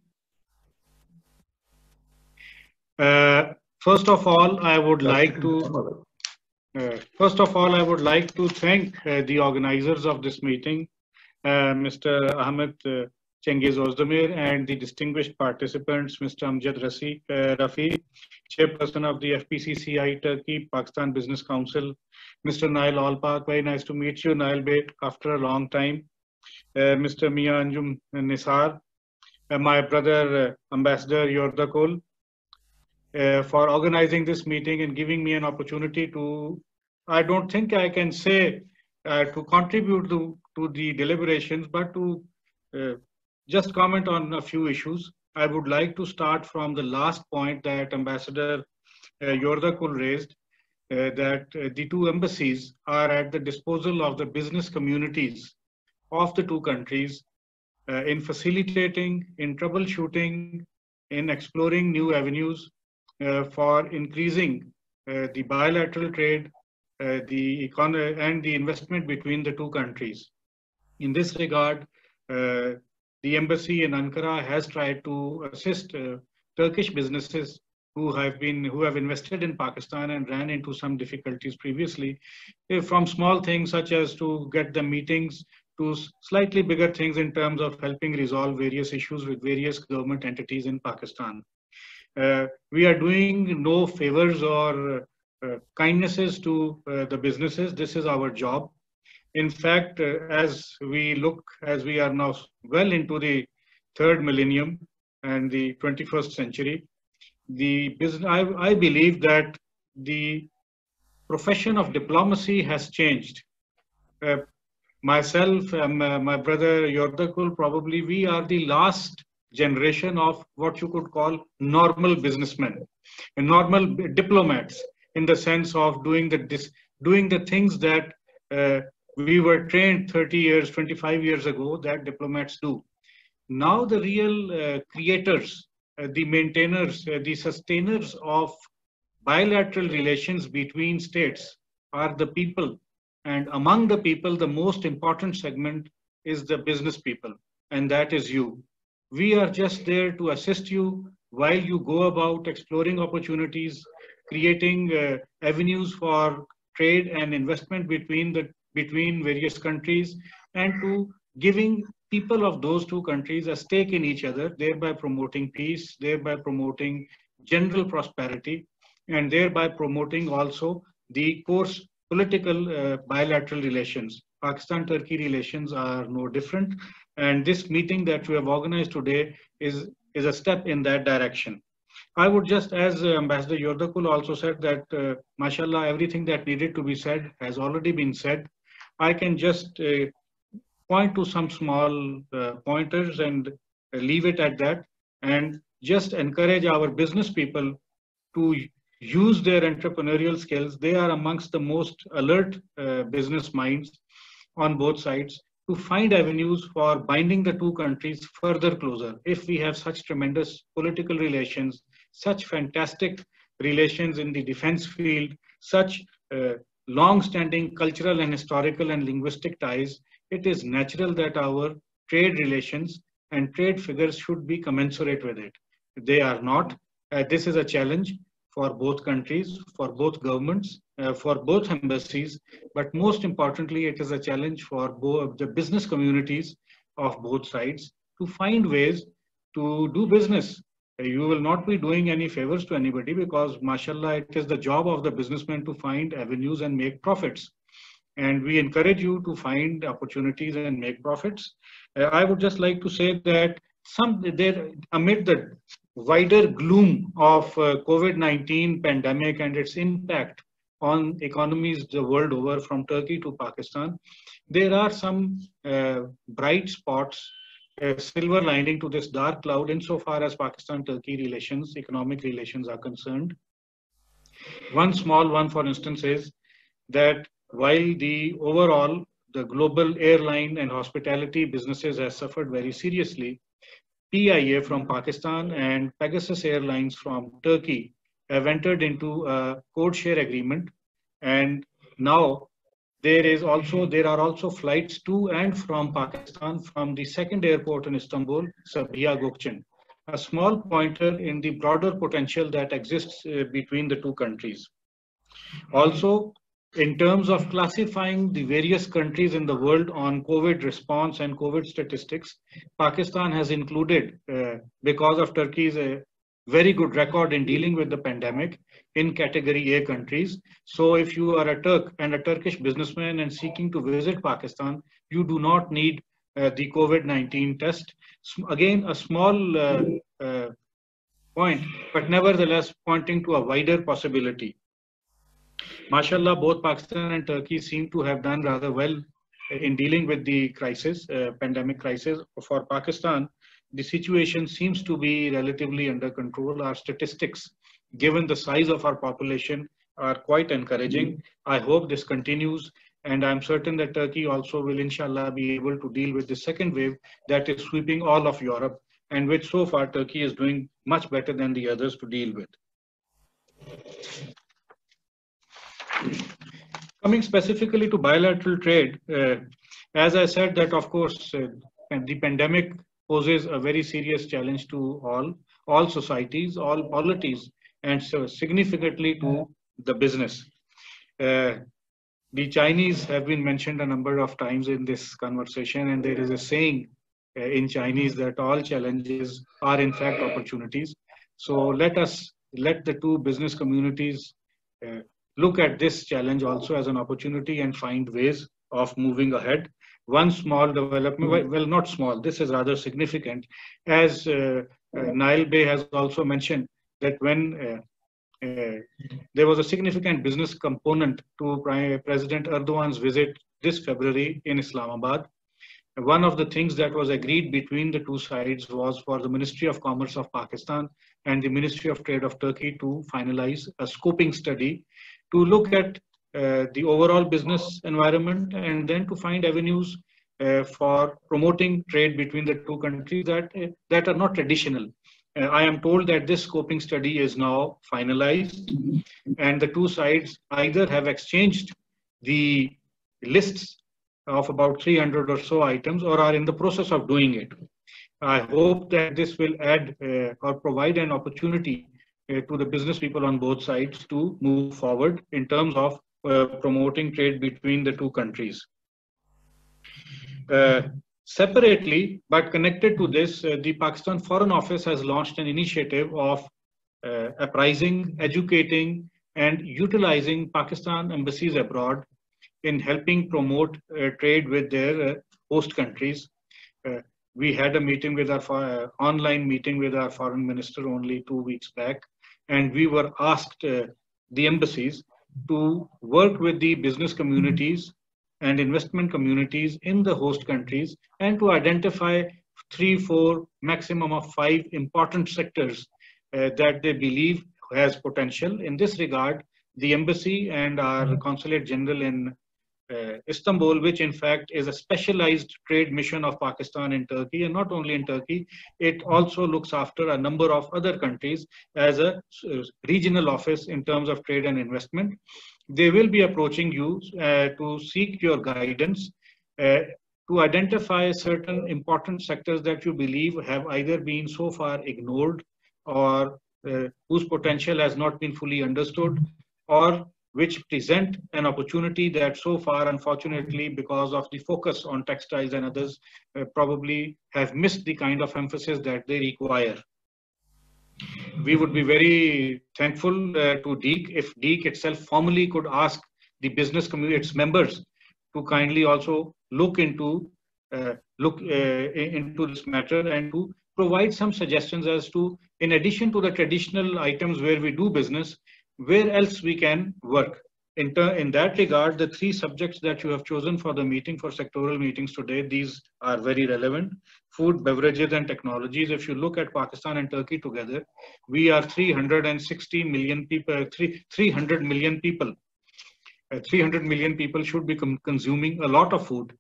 First of all, I would like to thank the organizers of this meeting, Mr. Ahmed Cengiz Özdemir, and the distinguished participants, Mr. Amjad Rafi, Chairperson of the FPCCI Turkey Pakistan Business Council, Mr. Nail Olpak. Very nice to meet you, Nail Bey, after a long time. Mr. Mia Anjum Nisar, my brother Ambassador Yordakul, for organizing this meeting and giving me an opportunity to, I don't think I can say to contribute to the deliberations, but to just comment on a few issues. I would like to start from the last point that Ambassador Yordakul raised, that the two embassies are at the disposal of the business communities of the two countries in facilitating, in troubleshooting, in exploring new avenues for increasing the bilateral trade, the economy, and the investment between the two countries. In this regard, the embassy in Ankara has tried to assist Turkish businesses who have invested in Pakistan and ran into some difficulties previously, from small things such as to get them meetings to slightly bigger things in terms of helping resolve various issues with various government entities in Pakistan. We are doing no favors or kindnesses to the businesses. This is our job. In fact, as we are now well into the third millennium and the 21st century, I believe that the profession of diplomacy has changed. Myself and my brother Yordakul, probably we are the last generation of what you could call normal businessmen and normal diplomats, in the sense of doing the things that we were trained 30 years, 25 years ago that diplomats do. Now the real creators, the maintainers, the sustainers of bilateral relations between states are the people. And among the people, the most important segment is the business people, and that is you. We are just there to assist you while you go about exploring opportunities, creating avenues for trade and investment between various countries, and to giving people of those two countries a stake in each other, thereby promoting peace, thereby promoting general prosperity, and thereby promoting also the course political bilateral relations. Pakistan-Turkey relations are no different, and this meeting that we have organized today is a step in that direction. I would just, as Ambassador Yordakul also said, that mashallah, everything that needed to be said has already been said. I can just point to some small pointers and leave it at that, and just encourage our business people to use their entrepreneurial skills. They are amongst the most alert business minds on both sides, to find avenues for binding the two countries further closer. If we have such tremendous political relations, such fantastic relations in the defense field, such long-standing cultural and historical and linguistic ties, it is natural that our trade relations and trade figures should be commensurate with it. They are not. This is a challenge for both countries, for both governments, for both embassies, but most importantly, it is a challenge for both the business communities of both sides to find ways to do business. You will not be doing any favors to anybody, because mashallah, it is the job of the businessman to find avenues and make profits. And we encourage you to find opportunities and make profits. I would just like to say that amid the wider gloom of COVID-19 pandemic and its impact on economies the world over, from Turkey to Pakistan, there are some bright spots, silver lining to this dark cloud insofar as Pakistan-Turkey relations, economic relations are concerned. One small one, for instance, is that while the global airline and hospitality businesses have suffered very seriously, PIA from Pakistan and Pegasus Airlines from Turkey have entered into a code share agreement, and now there are also flights to and from Pakistan from the second airport in Istanbul, Sabiha Gökçen, a small pointer in the broader potential that exists between the two countries. Also, in terms of classifying the various countries in the world on COVID response and COVID statistics, Pakistan has included, because of Turkey's very good record in dealing with the pandemic, in category A countries. So if you are a Turk and a Turkish businessman and seeking to visit Pakistan, you do not need the COVID-19 test. Again, a small point, but nevertheless pointing to a wider possibility. Mashallah, both Pakistan and Turkey seem to have done rather well in dealing with the crisis, pandemic crisis. For Pakistan, the situation seems to be relatively under control. Our statistics, given the size of our population, are quite encouraging. I hope this continues, and I'm certain that Turkey also will, inshallah, be able to deal with the second wave that is sweeping all of Europe, and which so far Turkey is doing much better than the others to deal with. Coming specifically to bilateral trade, as I said that of course the pandemic poses a very serious challenge to all societies, all polities, and so significantly to the business. The Chinese have been mentioned a number of times in this conversation, and there is a saying in Chinese that all challenges are in fact opportunities. So let the two business communities look at this challenge also as an opportunity and find ways of moving ahead. One small development, well, not small, this is rather significant, as Nail Bey has also mentioned that when there was a significant business component to President Erdogan's visit this February in Islamabad. One of the things that was agreed between the two sides was for the Ministry of Commerce of Pakistan and the Ministry of Trade of Turkey to finalize a scoping study to look at the overall business environment and then to find avenues for promoting trade between the two countries that are not traditional. I am told that this scoping study is now finalized and the two sides either have exchanged the lists of about 300 or so items or are in the process of doing it. I hope that this will add or provide an opportunity to the business people on both sides to move forward in terms of promoting trade between the two countries. Separately, but connected to this, the Pakistan Foreign Office has launched an initiative of apprising, educating, and utilizing Pakistan embassies abroad in helping promote trade with their host countries. We had a meeting with our online meeting with our foreign minister only 2 weeks back, and we were asked the embassies to work with the business communities and investment communities in the host countries and to identify 3, 4, maximum of 5 important sectors that they believe has potential. In this regard, the embassy and our consulate general in Istanbul, which in fact is a specialized trade mission of Pakistan in Turkey, and not only in Turkey, it also looks after a number of other countries as a regional office in terms of trade and investment. They will be approaching you to seek your guidance to identify certain important sectors that you believe have either been so far ignored or whose potential has not been fully understood, or which present an opportunity that so far, unfortunately, because of the focus on textiles and others, probably have missed the kind of emphasis that they require. We would be very thankful to DEİK if DEİK itself formally could ask the business community, its members, to kindly also look into this matter and to provide some suggestions as to, in addition to the traditional items where we do business, where else we can work. In that regard, the 3 subjects that you have chosen for the meeting, for sectoral meetings today, these are very relevant. Food, beverages, and technologies. If you look at Pakistan and Turkey together, we are 360 million people, 300 million people. 300 million people should be consuming a lot of food,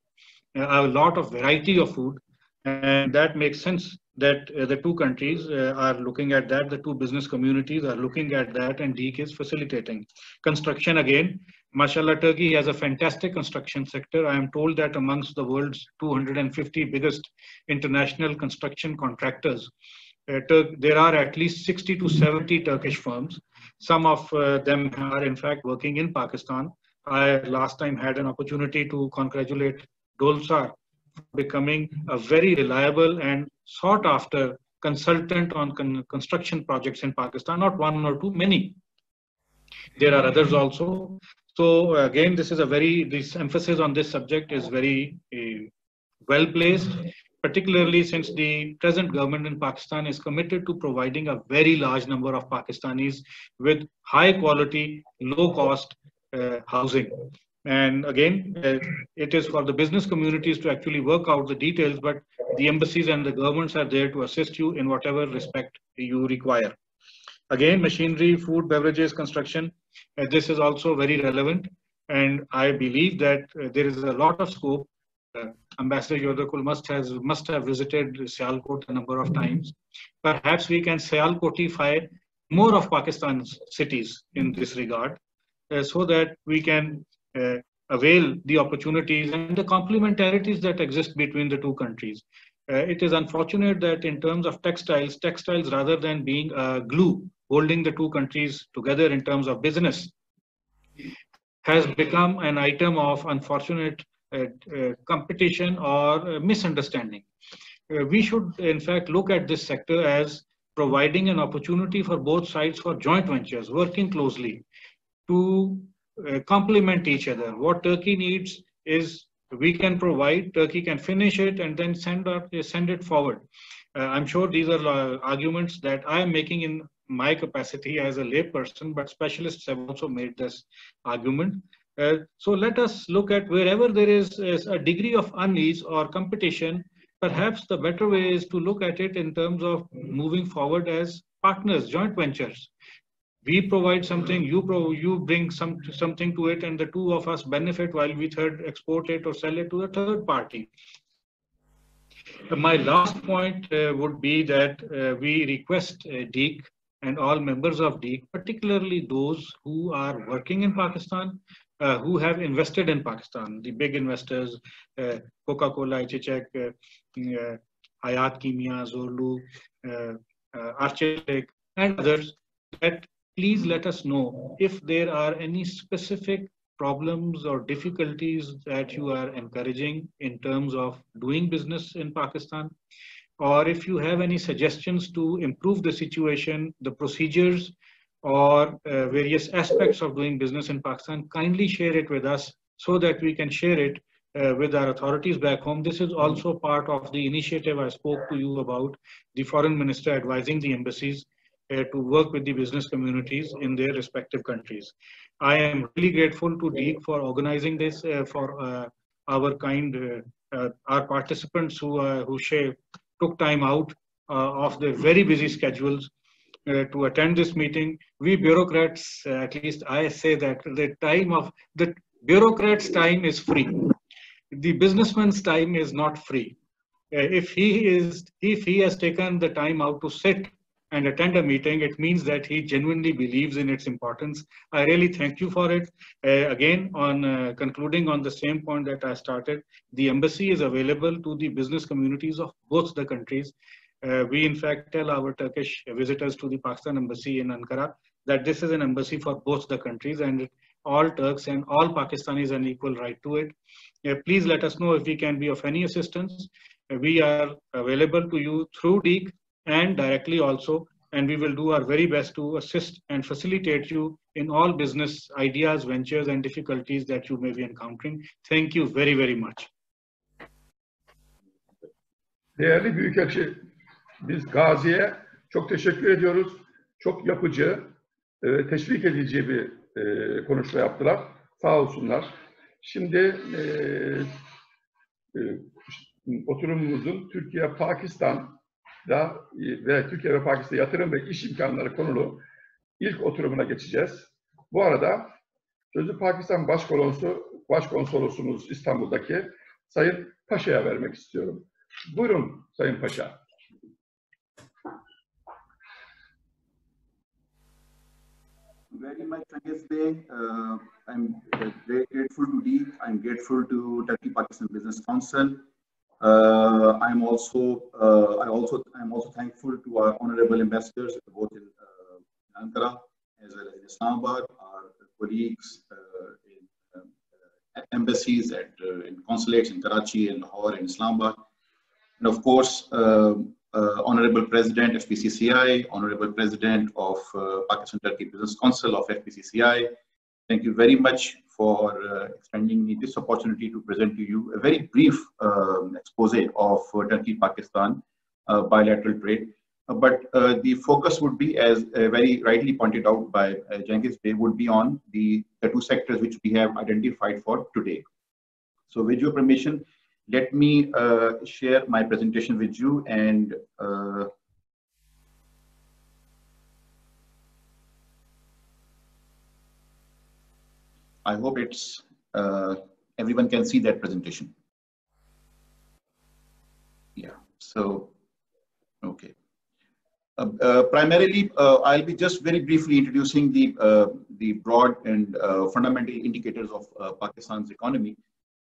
a lot of variety of food, and that makes sense that the two countries are looking at that, the two business communities are looking at that, and DEİK is facilitating. Construction again, mashallah, Turkey has a fantastic construction sector. I am told that amongst the world's 250 biggest international construction contractors, there are at least 60 to 70 Turkish firms. Some of them are in fact working in Pakistan. I last time had an opportunity to congratulate Dolsar becoming a very reliable and sought after consultant on construction projects in Pakistan, not 1 or 2, many. There are others also. So again, this emphasis on this subject is very well placed, particularly since the present government in Pakistan is committed to providing a very large number of Pakistanis with high quality, low cost housing. And again, it is for the business communities to actually work out the details, but the embassies and the governments are there to assist you in whatever respect you require. Again, machinery, food, beverages, construction, this is also very relevant. And I believe that there is a lot of scope. Ambassador Yodakul must have visited Sialkot a number of times. Perhaps we can Sialkotify more of Pakistan's cities in this regard, so that we can avail the opportunities and the complementarities that exist between the two countries. It is unfortunate that in terms of textiles rather than being a glue holding the two countries together in terms of business, has become an item of unfortunate competition or misunderstanding. We should in fact look at this sector as providing an opportunity for both sides for joint ventures, working closely to complement each other. What Turkey needs is we can provide, Turkey can finish it and then send it forward. I'm sure these are arguments that I am making in my capacity as a layperson, but specialists have also made this argument. So let us look at wherever there is a degree of unease or competition, perhaps the better way is to look at it in terms of moving forward as partners, joint ventures. We provide something, you bring something to it, and the two of us benefit while we export it or sell it to a third party. My last point would be that we request DEİK and all members of DEİK, particularly those who are working in Pakistan, who have invested in Pakistan, the big investors, Coca-Cola, Ichechek, Hayat Kimia, Zorlu, Architect, and others, that please let us know if there are any specific problems or difficulties that you are encouraging in terms of doing business in Pakistan, or if you have any suggestions to improve the situation, the procedures, or various aspects of doing business in Pakistan, kindly share it with us so that we can share it with our authorities back home. This is also part of the initiative I spoke to you about, the foreign minister advising the embassies to work with the business communities in their respective countries. I am really grateful to DEİK for organizing this, for our participants who took time out of their very busy schedules to attend this meeting. We bureaucrats, at least I say that the bureaucrat's time is free. The businessman's time is not free. If he has taken the time out to sit and attend a meeting, it means that he genuinely believes in its importance. I really thank you for it. Again, on concluding on the same point that I started, the embassy is available to the business communities of both the countries. We in fact tell our Turkish visitors to the Pakistan embassy in Ankara that this is an embassy for both the countries, and all Turks and all Pakistanis have an equal right to it. Please let us know if we can be of any assistance. We are available to you through DEİK and directly also, and we will do our very best to assist and facilitate you in all business ideas, ventures, and difficulties that you may be encountering. Thank you very, very much. Değerli Büyükelçi, biz Gazi'ye çok teşekkür ediyoruz. Çok yapıcı, teşvik edici bir konuşma yaptılar. Sağ olsunlar. Şimdi oturumumuzun Türkiye-Pakistan'da ve Türkiye ve Pakistan yatırım ve iş imkanları konulu ilk oturumuna geçeceğiz. Bu arada sözü Pakistan Başkonsolosumuz İstanbul'daki Sayın Paşa'ya vermek istiyorum. Buyurun Sayın Paşa. Very much, Cengiz Bey. I'm very grateful to DEİK. I'm grateful to Turkey-Pakistan Business Council. I'm also thankful to our honorable ambassadors, both in Ankara as well as in Islamabad, our colleagues in embassies in consulates in Karachi and Lahore and Islamabad, and of course, Honorable President FPCCI, Honorable President of Pakistan Turkey Business Council of FPCCI. Thank you very much for extending me this opportunity to present to you a very brief expose of Turkey-Pakistan bilateral trade. But the focus would be, as very rightly pointed out by Cengiz Bey, would be on the two sectors which we have identified for today. So with your permission, let me share my presentation with you, and I hope it's everyone can see that presentation. Yeah, so, okay. Primarily, I'll be just very briefly introducing the broad and fundamental indicators of Pakistan's economy,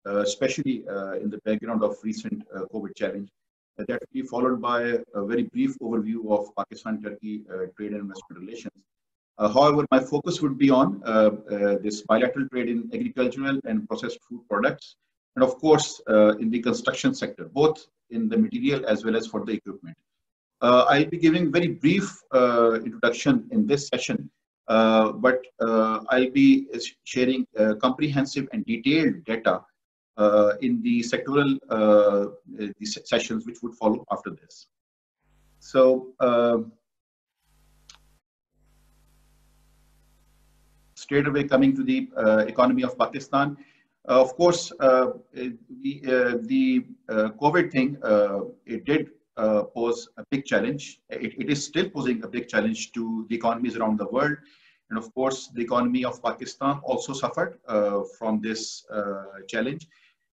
especially in the background of recent COVID challenge. That will be followed by a very brief overview of Pakistan-Turkey trade and investment relations. However, my focus would be on this bilateral trade in agricultural and processed food products, and of course in the construction sector, both in the material as well as for the equipment. I'll be giving very brief introduction in this session, but I'll be sharing comprehensive and detailed data in the sectoral sessions which would follow after this. So, straight away coming to the economy of Pakistan. Of course, the COVID thing, it did pose a big challenge. It is still posing a big challenge to the economies around the world. And of course, the economy of Pakistan also suffered from this challenge.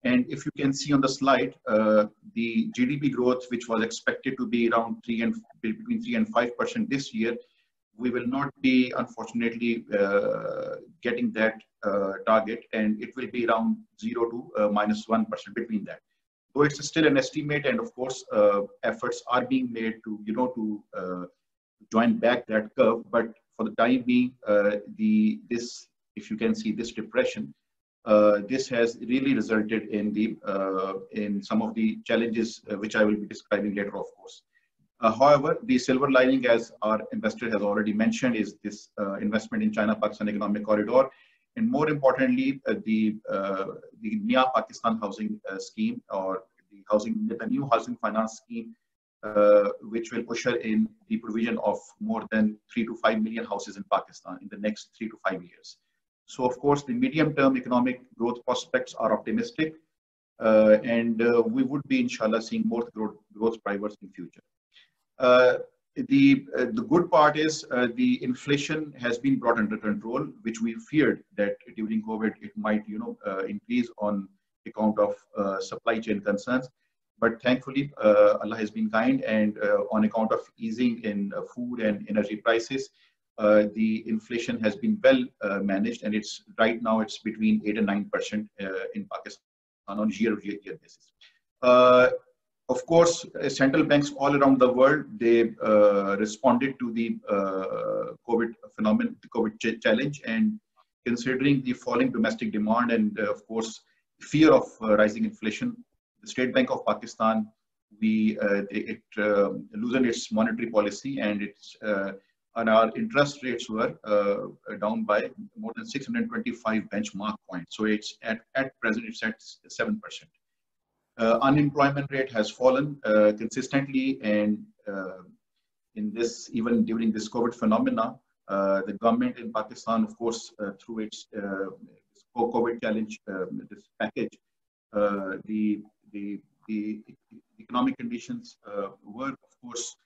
And if you can see on the slide, the GDP growth, which was expected to be around between 3 and 5% this year, we will not be, unfortunately, getting that target, and it will be around 0 to -1% between that. Though it's still an estimate, and of course, efforts are being made to, join back that curve. But for the time being, if you can see this depression, this has really resulted in some of the challenges which I will be describing later, of course. However, the silver lining, as our investor has already mentioned, is this investment in China-Pakistan economic corridor, and more importantly, the Nia Pakistan housing scheme, or the new housing finance scheme, which will usher in the provision of more than 3 to 5 million houses in Pakistan in the next 3 to 5 years. So, of course, the medium-term economic growth prospects are optimistic, and we would be, inshallah, seeing more growth drivers in future. The good part is the inflation has been brought under control, which we feared that during COVID it might, increase on account of supply chain concerns. But thankfully, Allah has been kind, and on account of easing in food and energy prices, the inflation has been well managed, and it's right now it's between 8 and 9% in Pakistan on year-over-year basis. Of course, central banks all around the world, they responded to the COVID phenomenon, the COVID challenge, and considering the falling domestic demand and, of course, fear of rising inflation, the State Bank of Pakistan, it loosened its monetary policy, and our interest rates were down by more than 625 benchmark points. So it's at present it's at 7%. Unemployment rate has fallen consistently, and even during this COVID phenomena, the government in Pakistan, of course, through its COVID challenge, this package, the economic conditions were, of course,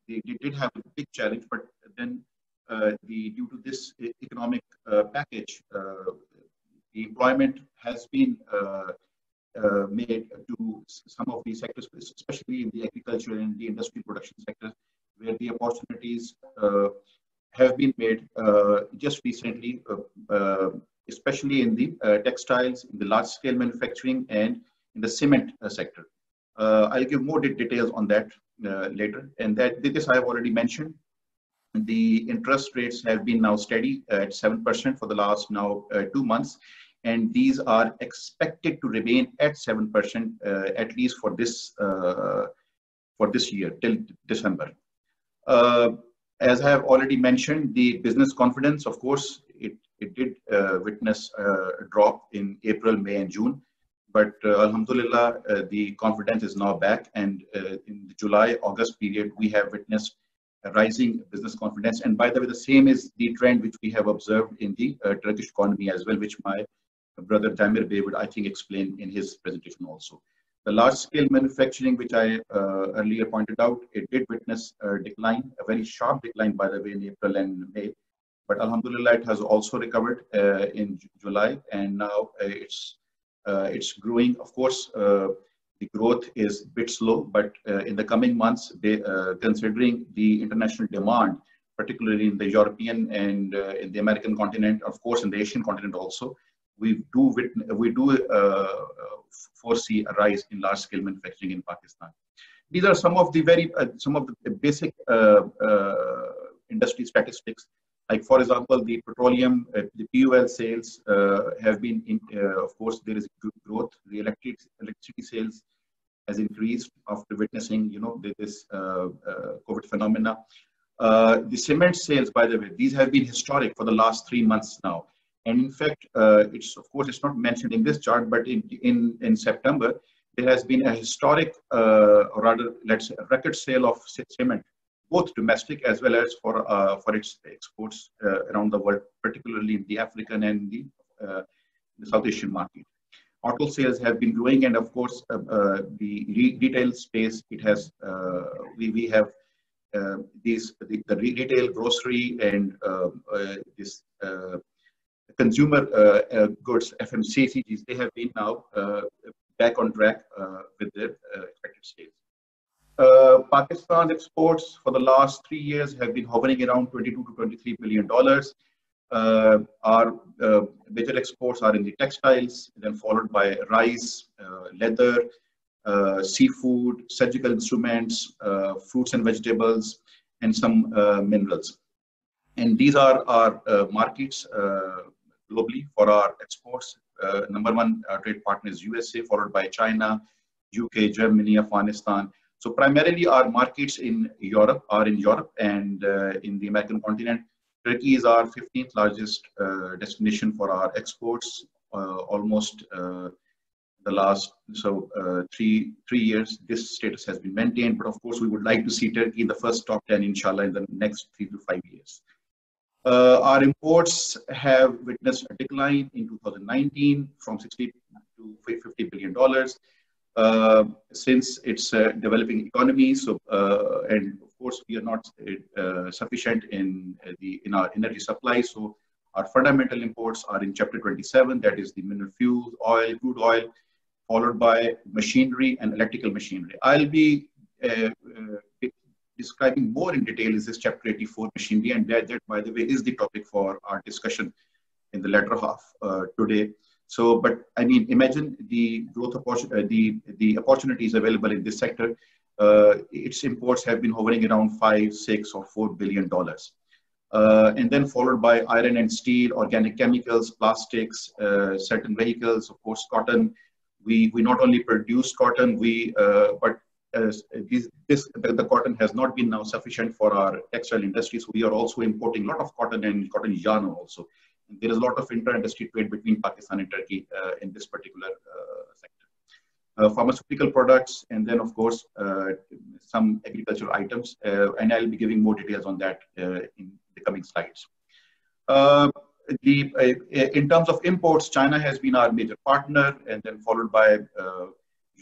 they did have a big challenge, but then due to this economic package, the employment has been made to some of these sectors, especially in the agriculture and the industry production sector, where the opportunities have been made just recently, especially in the textiles, in the large-scale manufacturing, and in the cement sector. I'll give more details on that later. And this I have already mentioned. The interest rates have been now steady at 7% for the last now 2 months. And these are expected to remain at 7% at least for this year till December. As I have already mentioned, the business confidence, of course, it did witness a drop in April, May, and June. but Alhamdulillah, the confidence is now back, and in the July-August period, we have witnessed a rising business confidence. And by the way, the same is the trend which we have observed in the Turkish economy as well, which my brother Damir Bey would, I think, explain in his presentation also. The large-scale manufacturing, which I earlier pointed out, it did witness a decline, a very sharp decline, by the way, in April and May. But Alhamdulillah, it has also recovered in July, and now it's growing. Of course, the growth is a bit slow, but in the coming months, considering the international demand, particularly in the European and in the American continent, of course, in the Asian continent also, we do foresee a rise in large-scale manufacturing in Pakistan. These are some of the basic industry statistics. Like, for example, the petroleum, the POL sales have been, of course, there is good growth. The electricity sales has increased after witnessing, this COVID phenomena. The cement sales, by the way, these have been historic for the last 3 months now. And in fact, it's not mentioned in this chart, but in September, there has been a historic, or rather, let's say, a record sale of cement, both domestic as well as for its exports around the world, particularly in the African and the South Asian market. Auto sales have been growing, and of course, the retail space, it has, we have the retail, grocery, and this consumer goods, FMCGs, they have been now back on track with their expected sales. Pakistan's exports for the last 3 years have been hovering around $22 to $23 billion. Our major exports are in the textiles, then followed by rice, leather, seafood, surgical instruments, fruits and vegetables, and some minerals. And these are our markets globally for our exports. Number one trade partner is USA, followed by China, UK, Germany, Afghanistan. So primarily our markets in Europe are in Europe and in the American continent. Turkey is our 15th largest destination for our exports. Almost the last 3 years, this status has been maintained. But of course, we would like to see Turkey in the first top 10, inshallah, in the next 3 to 5 years. Our imports have witnessed a decline in 2019 from $60 to $50 billion since it's a developing economy. So, and of course, we are not sufficient in our energy supply. So, our fundamental imports are in Chapter 27, that is the mineral fuel, oil, crude oil, followed by machinery and electrical machinery. I'll be describing more in detail is this Chapter 84 machinery, and that, by the way, is the topic for our discussion in the latter half today. So, but I mean, imagine the growth the opportunities available in this sector. Its imports have been hovering around $5, $6, or $4 billion. And then followed by iron and steel, organic chemicals, plastics, certain vehicles, of course, cotton. We not only produce cotton, but the cotton has not been now sufficient for our textile industry. So we are also importing a lot of cotton and cotton yarn also. And there is a lot of inter-industry trade between Pakistan and Turkey in this particular sector. Pharmaceutical products, and then of course some agricultural items, and I'll be giving more details on that in the coming slides. In terms of imports, China has been our major partner, and then followed by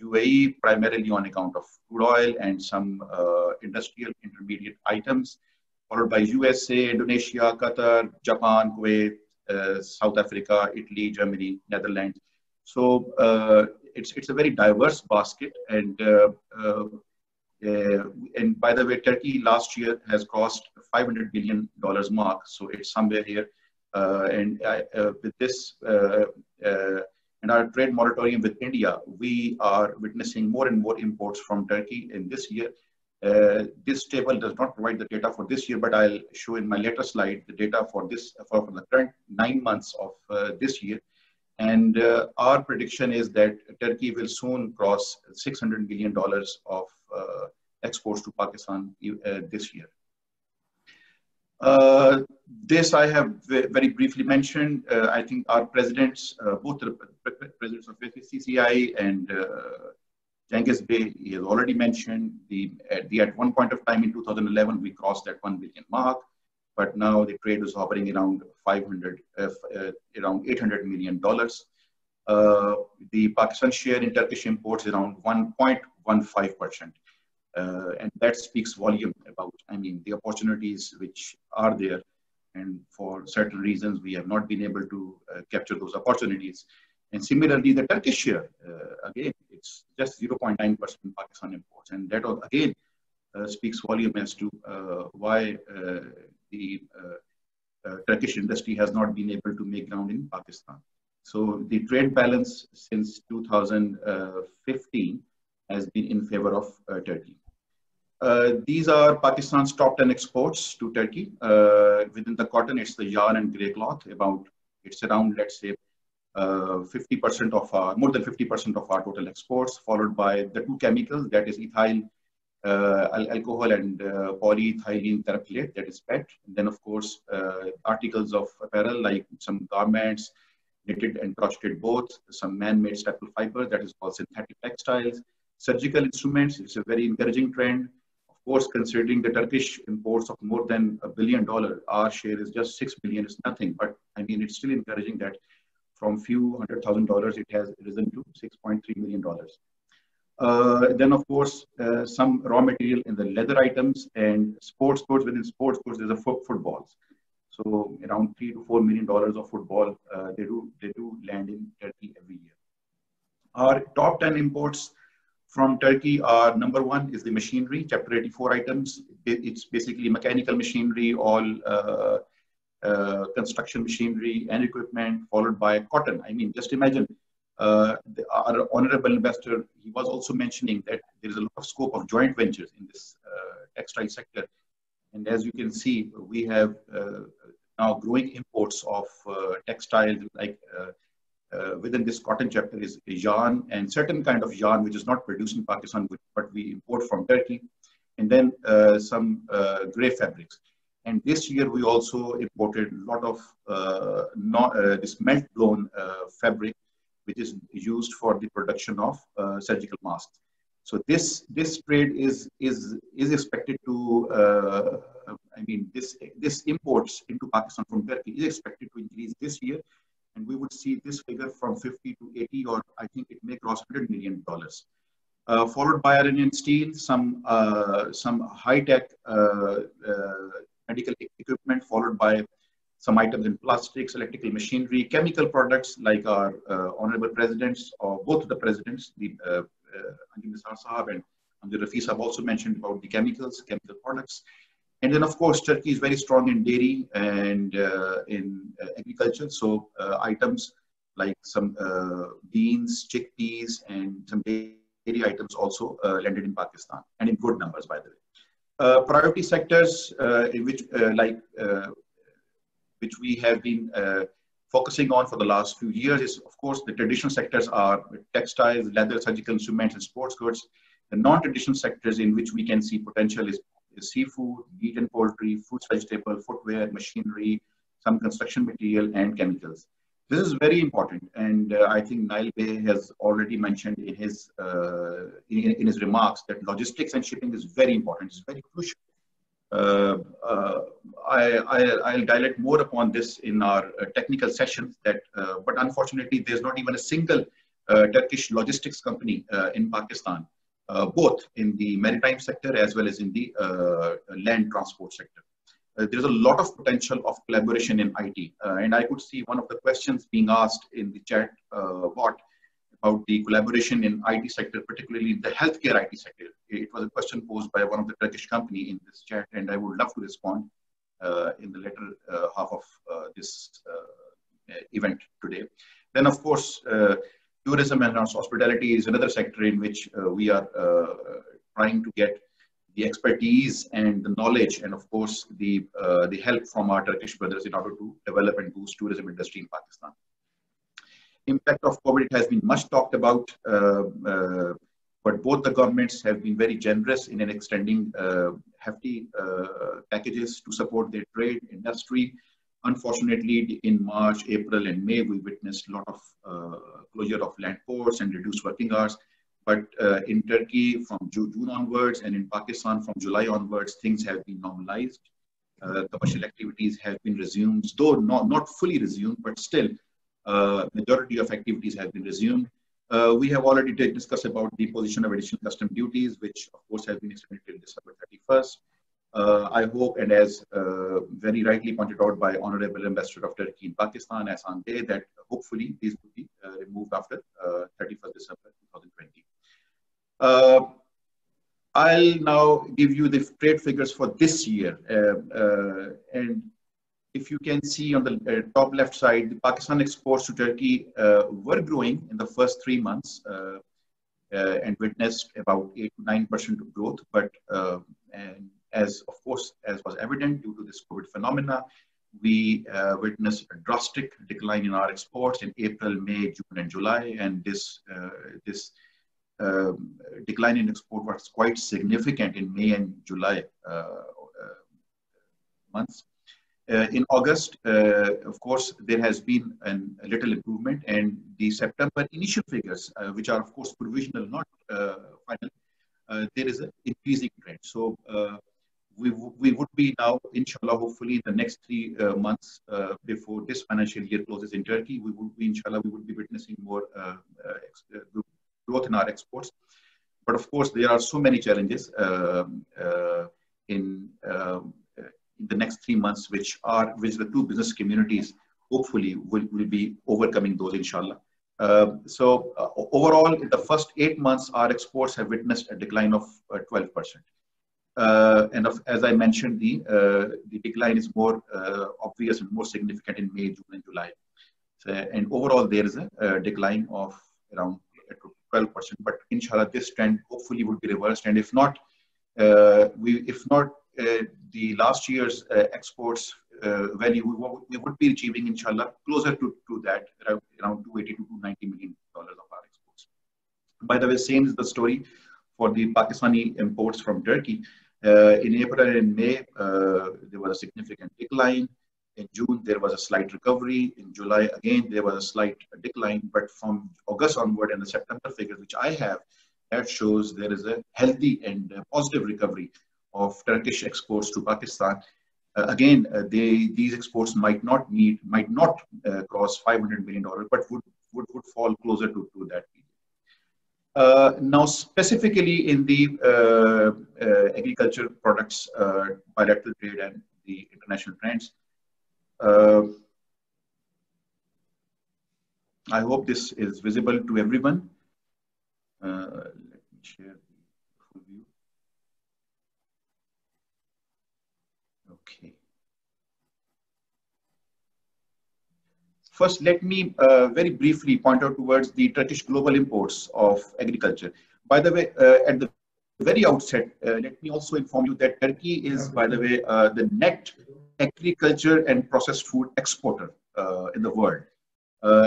UAE, primarily on account of crude oil and some industrial intermediate items, followed by USA, Indonesia, Qatar, Japan, Kuwait, South Africa, Italy, Germany, Netherlands. So it's a very diverse basket, and by the way, Turkey last year has crossed $500 billion mark, so it's somewhere here. And with this and our trade moratorium with India, we are witnessing more and more imports from Turkey in this year. This table does not provide the data for this year, but I'll show in my later slide the data for the current 9 months of this year. And our prediction is that Turkey will soon cross $600 billion of exports to Pakistan this year. This I have very briefly mentioned. I think our presidents, both the presidents of FCCI and Cengiz Bey, he has already mentioned at one point of time in 2011 we crossed that 1 billion mark, but now the trade is hovering around around $800 million. The Pakistan share in Turkish imports is around 1.15%. And that speaks volume about, the opportunities which are there. And for certain reasons, we have not been able to capture those opportunities. And similarly, the Turkish share, again, it's just 0.9% Pakistan imports. And that again speaks volume as to why the Turkish industry has not been able to make ground in Pakistan. So the trade balance since 2015 has been in favor of Turkey. These are Pakistan's top 10 exports to Turkey. Within the cotton, it's the yarn and grey cloth. It's around, let's say, 50% of more than 50% of our total exports, followed by the two chemicals, that is ethyl alcohol and polyethylene terephthalate, that is PET. And then, of course, articles of apparel like some garments, knitted and crocheted both, some man-made staple fiber, that is called synthetic textiles. Surgical instruments, it's a very encouraging trend. Of course, considering the Turkish imports of more than $1 billion, our share is just $6 billion, it's nothing. But it's still encouraging that from few $100,000, it has risen to $6.3 million. Then, of course, some raw material in the leather items and sports goods. Within sports goods, there's a footballs. So around $3 to $4 million of football, they do land in Turkey every year. Our top 10 imports from Turkey are, number one is the machinery, Chapter 84 items. It's basically mechanical machinery, all construction machinery and equipment, followed by cotton. Just imagine, our honorable investor, he was also mentioning that there is a lot of scope of joint ventures in this textile sector. And as you can see, we have now growing imports of textiles, like within this cotton chapter is yarn and certain kind of yarn which is not produced in Pakistan, but we import from Turkey. And then some gray fabrics. And this year we also imported a lot of this melt blown fabric, which is used for the production of surgical masks. So this trade is expected to, this imports into Pakistan from Turkey is expected to increase this year, and we would see this figure from 50 to 80, or I think it may cross $100 million. Followed by iron and steel, some high-tech medical equipment, folled by some items in plastics, electrical machinery, chemical products like our honorable presidents, or both of the presidents, the Nisar Sahab and Amjad Rafi Sahab also mentioned about the chemical products. And then, of course, Turkey is very strong in dairy and in agriculture. So items like some beans, chickpeas, and some dairy items also landed in Pakistan, and in good numbers, by the way. Priority sectors in which we have been focusing on for the last few years is, of course, the traditional sectors are textiles, leather, surgical instruments, and sports goods. The non-traditional sectors in which we can see potential is seafood, meat and poultry, fruits, vegetables, footwear, machinery, some construction material, and chemicals. This is very important, and I think Nail Bey has already mentioned in his remarks that logistics and shipping is very important. It's very crucial. I'll dilate more upon this in our technical sessions. But unfortunately, there's not even a single Turkish logistics company in Pakistan, both in the maritime sector as well as in the land transport sector. There's a lot of potential of collaboration in IT, and I could see one of the questions being asked in the chat bot about the collaboration in IT sector, particularly the healthcare IT sector. It was a question posed by one of the Turkish company in this chat, and I would love to respond in the later half of this event today. Then, of course, tourism and hospitality is another sector in which we are trying to get the expertise and the knowledge, and of course the help from our Turkish brothers in order to develop and boost tourism industry in Pakistan. Impact of COVID has been much talked about, but both the governments have been very generous in extending hefty packages to support their trade industry. Unfortunately, in March, April, and May, we witnessed a lot of closure of land ports and reduced working hours. But in Turkey, from June onwards, and in Pakistan, from July onwards, things have been normalized. Commercial activities have been resumed, though not fully resumed, but still, majority of activities have been resumed. We have already discussed about the imposition of additional custom duties, which of course have been extended till December 31st. I hope, and as very rightly pointed out by Honorable Ambassador of Turkey in Pakistan, Ahsan Bey, that hopefully these will be removed after 31st December 2020. I'll now give you the trade figures for this year. And if you can see on the top left side, the Pakistan exports to Turkey were growing in the first 3 months and witnessed about 8 to 9% growth. But and as of course, as was evident due to this COVID phenomena, we witnessed a drastic decline in our exports in April, May, June, and July. And this decline in export was quite significant in May and July months. In August, of course, there has been a little improvement, and the September initial figures, which are of course provisional, not final, there is an increasing trend. So we would be now, inshallah, hopefully in the next 3 months before this financial year closes in Turkey, we would be, inshallah, we would be witnessing more growth in our exports. But of course, there are so many challenges in the next 3 months, which the two business communities hopefully will be overcoming those, inshallah. So overall, in the first 8 months, our exports have witnessed a decline of 12%. And as I mentioned, the decline is more obvious and more significant in May, June, and July. So, and overall, there is a decline of around 12%. But inshallah, this trend hopefully would be reversed. And if not, the last year's exports value, we would be achieving, inshallah, closer to that, around $280 to $290 million of our exports. By the way, same is the story for the Pakistani imports from Turkey. In April and May, there was a significant decline. In June, there was a slight recovery. In July, again, there was a slight decline. But from August onward and the September figures, which I have, that shows there is a healthy and positive recovery of Turkish exports to Pakistan. Again, these exports might not cross $500 million, but would fall closer to that period. Now, specifically in the agriculture products, bilateral trade, and the international trends, I hope this is visible to everyone. Let me share the full view. Okay. First, let me very briefly point out towards the Turkish global imports of agriculture. By the way, at the very outset, let me also inform you that Turkey is, by the way, the net agriculture and processed food exporter in the world.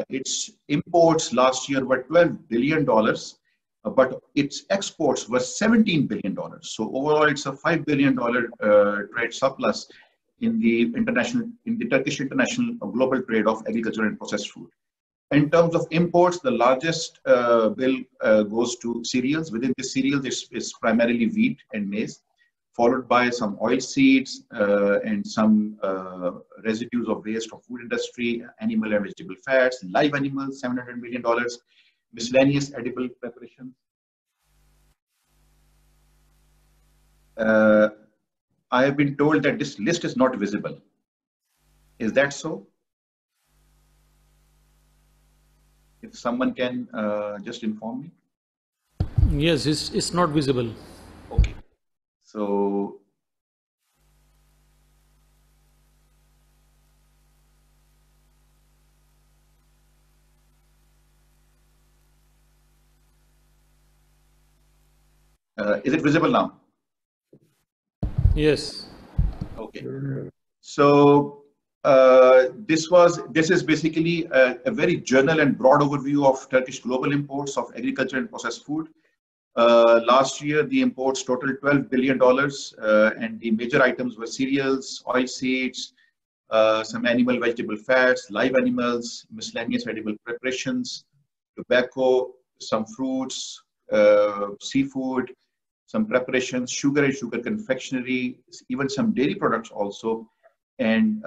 Its imports last year were $12 billion, but its exports were $17 billion. So overall, it's a $5 billion trade surplus in the Turkish international global trade of agriculture and processed food. In terms of imports, the largest bill goes to cereals. Within the cereals, it's primarily wheat and maize, followed by some oil seeds and some residues of waste from food industry, animal and vegetable fats, live animals, $700 million, miscellaneous edible preparations. I have been told that this list is not visible. Is that so? If someone can just inform me. Yes, it's not visible. Okay. So, is it visible now? Yes. Okay. So this is basically a very general and broad overview of Turkish global imports of agriculture and processed food. Last year, the imports totaled $12 billion, and the major items were cereals, oilseeds, some animal vegetable fats, live animals, miscellaneous edible preparations, tobacco, some fruits, seafood, some preparations, sugar and sugar confectionery, even some dairy products also, and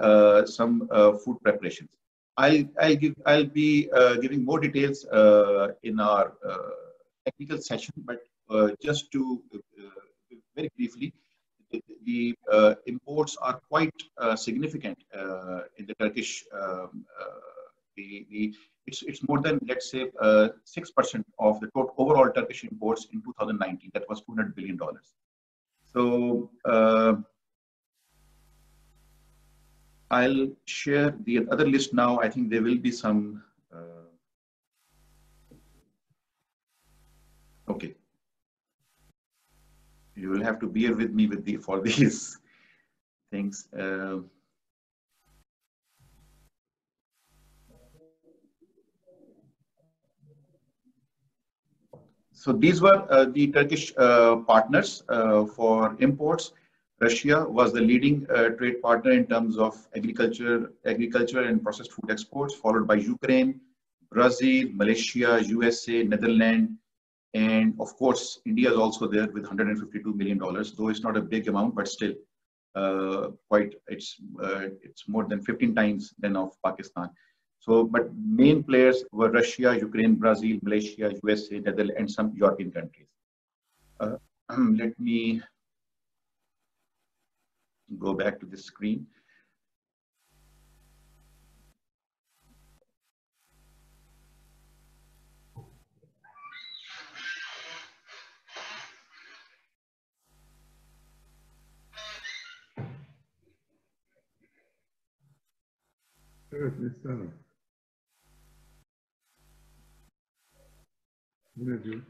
some food preparations. I'll be giving more details in our technical session, but just to very briefly, the imports are quite significant in the Turkish. It's more than, let's say, 6% of the total overall Turkish imports in 2019. That was $200 billion. So I'll share the other list now. I think there will be some. Okay. You will have to bear with me for these things. So these were the Turkish partners for imports. Russia was the leading trade partner in terms of agriculture and processed food exports, followed by Ukraine, Brazil, Malaysia, USA, Netherlands, and of course, India is also there with $152 million, though it's not a big amount, but still it's more than 15 times than of Pakistan. So, but main players were Russia, Ukraine, Brazil, Malaysia, USA, Netherlands, and some European countries. Let me go back to the screen. Evet, Neslihan Hanım. Bu ne diyor?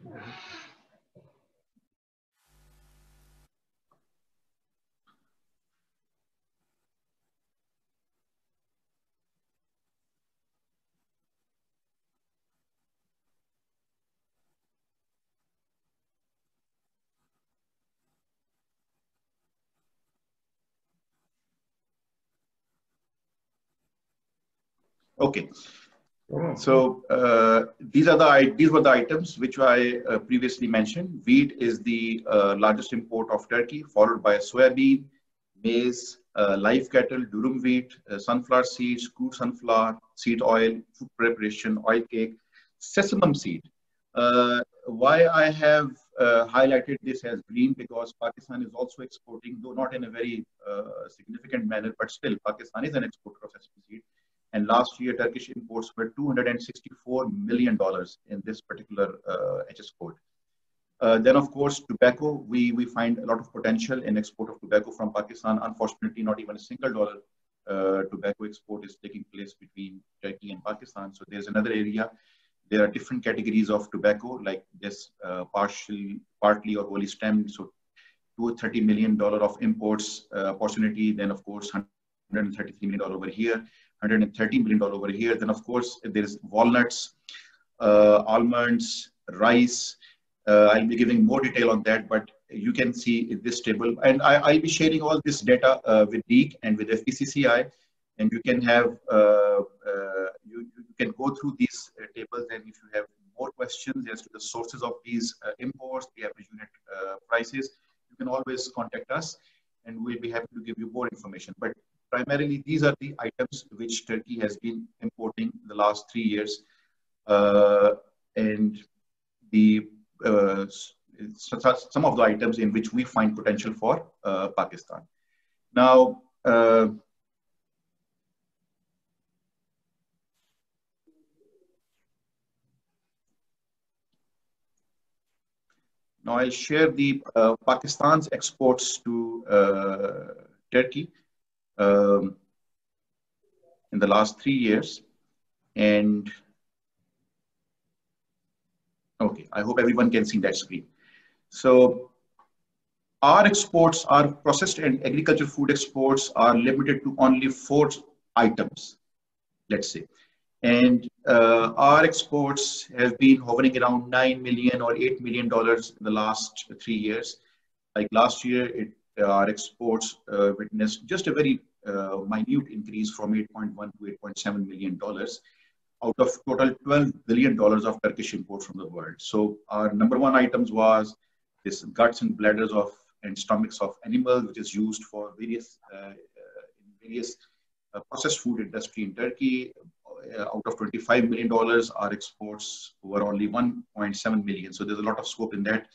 Okay. So these were the items which I previously mentioned. Wheat is the largest import of Turkey, followed by soybean, maize, live cattle, durum wheat, sunflower seeds, crude sunflower, seed oil, food preparation, oil cake, sesame seed. Why I have highlighted this as green, because Pakistan is also exporting, though not in a very significant manner, but still Pakistan is an exporter of sesame seed. And last year, Turkish imports were $264 million in this particular HS code. Then, of course, tobacco. We find a lot of potential in export of tobacco from Pakistan. Unfortunately, not even a single dollar tobacco export is taking place between Turkey and Pakistan. So there's another area. There are different categories of tobacco, like this partly or wholly stemmed. So $230 million of imports opportunity. Then, of course, $133 million over here. $113 million over here. Then, of course, there is walnuts, almonds, rice. I'll be giving more detail on that, but you can see in this table. And I'll be sharing all this data with DEİK and with FPCCI. And you can have, you can go through these tables, and if you have more questions as to the sources of these imports, the average unit prices, you can always contact us, and we'll be happy to give you more information. But primarily, these are the items which Turkey has been importing the last 3 years, and the some of the items in which we find potential for Pakistan. Now, I'll share the Pakistan's exports to Turkey in the last 3 years. And okay, I hope everyone can see that screen. So our exports, our processed and agricultural food exports, are limited to only 4 items, let's say. And our exports have been hovering around $9 million or $8 million in the last 3 years. Like last year, our exports witnessed just a very minute increase from 8.1 to $8.7 million out of total $12 billion of Turkish imports from the world. So our number one items was this guts and bladders of and stomachs of animals, which is used for various processed food industry in Turkey. Out of $25 million, our exports were only 1.7 million. So there's a lot of scope in that.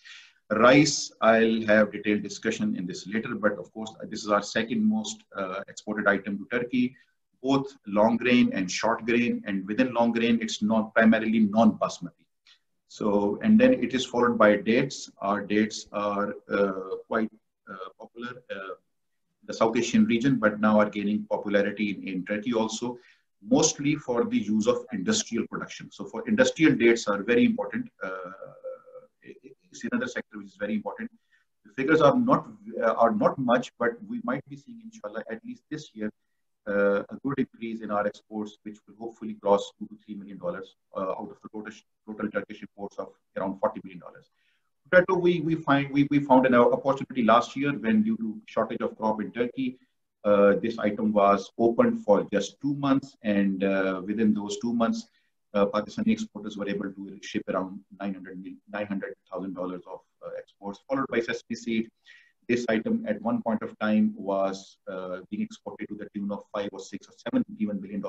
Rice, I'll have detailed discussion in this later, but of course, this is our second most exported item to Turkey, both long grain and short grain. And within long grain, it's not primarily non-basmati. So, and then it is followed by dates. Our dates are quite popular in the South Asian region, but now are gaining popularity in Turkey also, mostly for the use of industrial production. So for industrial dates are very important. It's another sector which is very important. The figures are not much, but we might be seeing, inshallah, at least this year, a good increase in our exports, which will hopefully cross $2 to $3 million out of the total Turkish imports of around $40 million. Potato, we found an opportunity last year when, due to shortage of crop in Turkey, this item was opened for just 2 months, and within those 2 months, Pakistani exporters were able to ship around $900,000 of exports, followed by sesame seed. This item at one point of time was being exported to the tune of $5 or $6 or $7 even billion.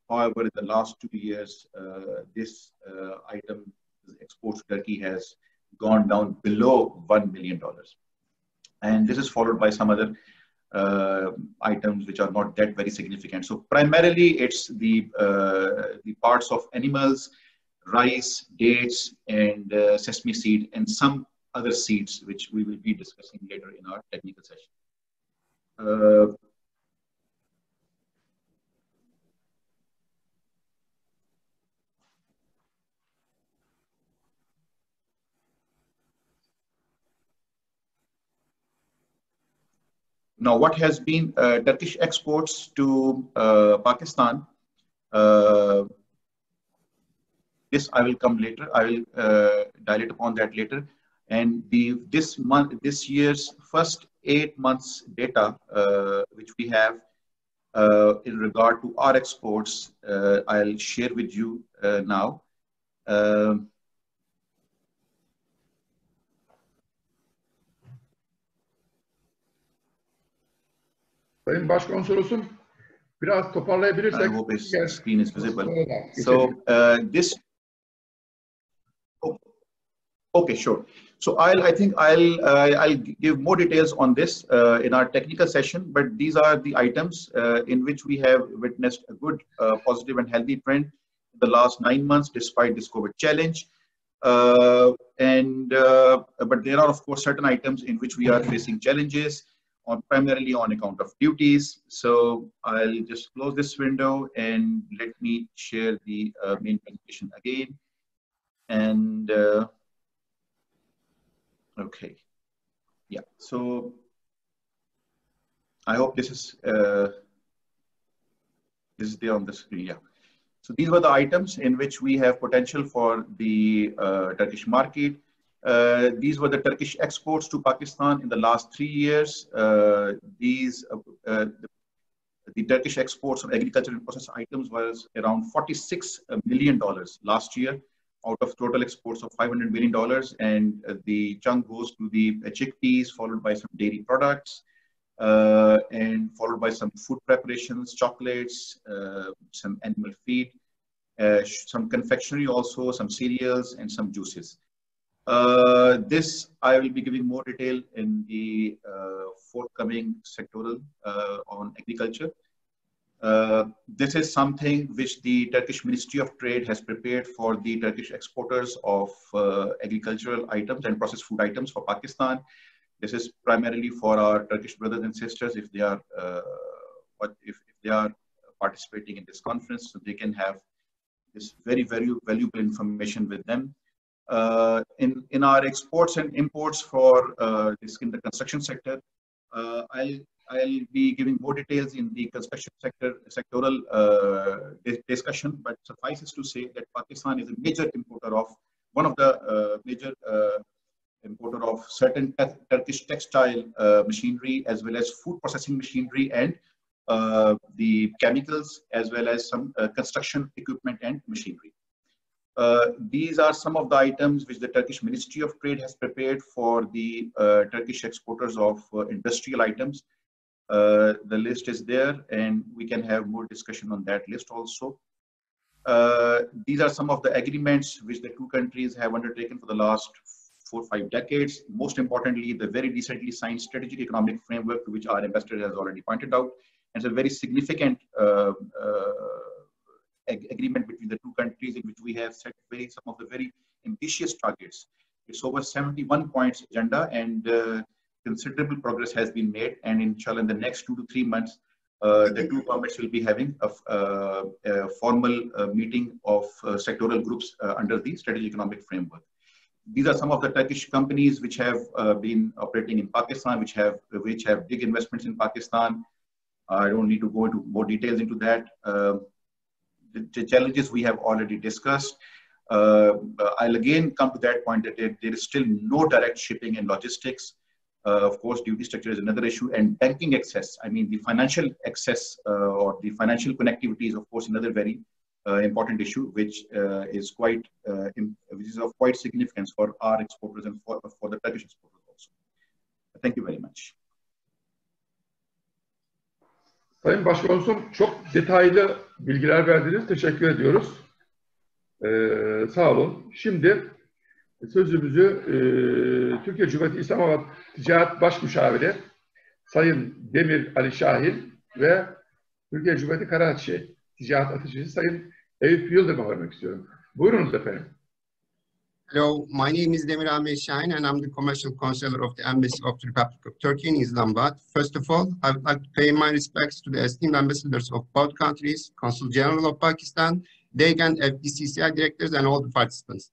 However, in the last 2 years, this item exports to Turkey has gone down below $1 million. And this is followed by some other items which are not that very significant. So primarily it's the parts of animals, rice, dates, and sesame seed, and some other seeds which we will be discussing later in our technical session. Now, what has been Turkish exports to Pakistan? This I will come later. I will dilate upon that later. And this year's first 8 months data, which we have in regard to our exports, I'll share with you now. Sayın Başkonsolosum, biraz toparlayabilirsek. I hope his screen is visible. So this. Okay, sure. So I think I'll give more details on this in our technical session, but these are the items in which we have witnessed a good, positive and healthy trend in the last 9 months, despite this COVID challenge. But there are, of course, certain items in which we are facing challenges, primarily on account of duties. So I'll just close this window and let me share the main presentation again. And okay, yeah. So I hope this is there on the screen. Yeah. So these were the items in which we have potential for the Turkish market. These were the Turkish exports to Pakistan in the last 3 years. The Turkish exports of agricultural and processed items was around $46 million last year, out of total exports of $500 million. And the chunk goes to the chickpeas, followed by some dairy products, and followed by some food preparations, chocolates, some animal feed, some confectionery also, some cereals, and some juices. This I will be giving more detail in the forthcoming sectoral on agriculture. This is something which the Turkish Ministry of Trade has prepared for the Turkish exporters of agricultural items and processed food items for Pakistan. This is primarily for our Turkish brothers and sisters if they are participating in this conference, so they can have this very valuable information with them. In our exports and imports for this in the construction sector, I'll I'll be giving more details in the construction sectoral discussion, but suffices to say that Pakistan is a major importer of, one of the major importer of certain Turkish textile machinery, as well as food processing machinery, and the chemicals, as well as some construction equipment and machinery. These are some of the items which the Turkish Ministry of Trade has prepared for the Turkish exporters of industrial items. The list is there, and we can have more discussion on that list also. These are some of the agreements which the two countries have undertaken for the last 4 or 5 decades. Most importantly, the very recently signed strategic economic framework, which our ambassador has already pointed out. It's a very significant agreement between the two countries, in which we have set some of the very ambitious targets. It's over 71 points agenda, and considerable progress has been made. And inshallah, in the next 2 to 3 months, the two governments will be having a formal meeting of sectoral groups under the strategic economic framework. These are some of the Turkish companies which have been operating in Pakistan, which have big investments in Pakistan. I don't need to go into more details into that. The challenges we have already discussed. I'll again come to that point that there is still no direct shipping and logistics. Of course, duty structure is another issue, and banking access. I mean, the financial access or the financial connectivity is, of course, another very important issue, which is of quite significance for our exporters and for the Turkish exporters also. Thank you very much. Sayın Başkonsum, çok detaylı bilgiler verdiniz. Teşekkür ediyoruz. Sağ olun. Şimdi sözümüzü Türkiye Cumhuriyeti İslamabad Ticaret Başmüşaviri Sayın Demir Ali Şahin ve Türkiye Cumhuriyeti Karaçi Ticaret Ateşesi Sayın Eyüp Yıldırım'a vermek istiyorum. Buyurunuz efendim. Hello, my name is Demir Ahmet Şahin, and I'm the commercial counselor of the Embassy of the Republic of Turkey in Islamabad. First of all, I would like to pay my respects to the esteemed ambassadors of both countries, Consul General of Pakistan, DEİK and FPCCI directors, and all the participants.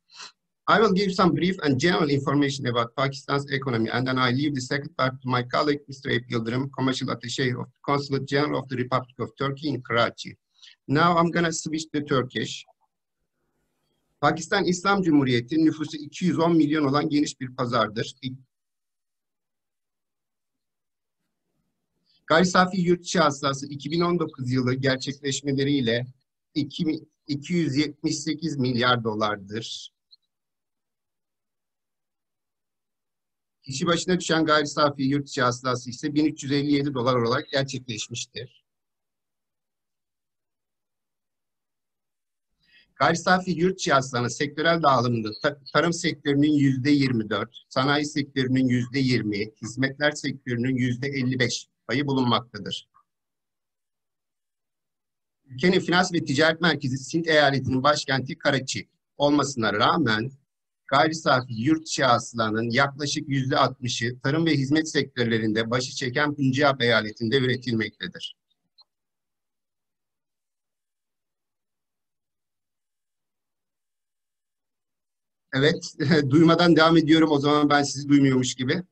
I will give some brief and general information about Pakistan's economy, and then I leave the second part to my colleague, Mr. Eyüp Yıldırım, Commercial Attaché of the Consulate General of the Republic of Turkey in Karachi. Now I'm going to switch to Turkish. Pakistan İslam Cumhuriyeti nüfusu 210 milyon olan geniş bir pazardır. Gayri safi yurt içi hasılası 2019 yılı gerçekleşmeleriyle 278 milyar dolardır. Kişi başına düşen gayri safi yurt içi hasılası ise 1357 dolar olarak gerçekleşmiştir. Gayri safi yurt içi hasılanın sektörel dağılımında tarım sektörünün %24, sanayi sektörünün %20, hizmetler sektörünün %55 payı bulunmaktadır. Ülkenin finans ve ticaret merkezi Sint eyaletinin başkenti Karachi olmasına rağmen gayri safi yurt içi hasılanın yaklaşık %60'ı tarım ve hizmet sektörlerinde başı çeken Punjab eyaletinde üretilmektedir. Evet, duymadan devam ediyorum. O zaman ben sizi duymuyormuş gibi.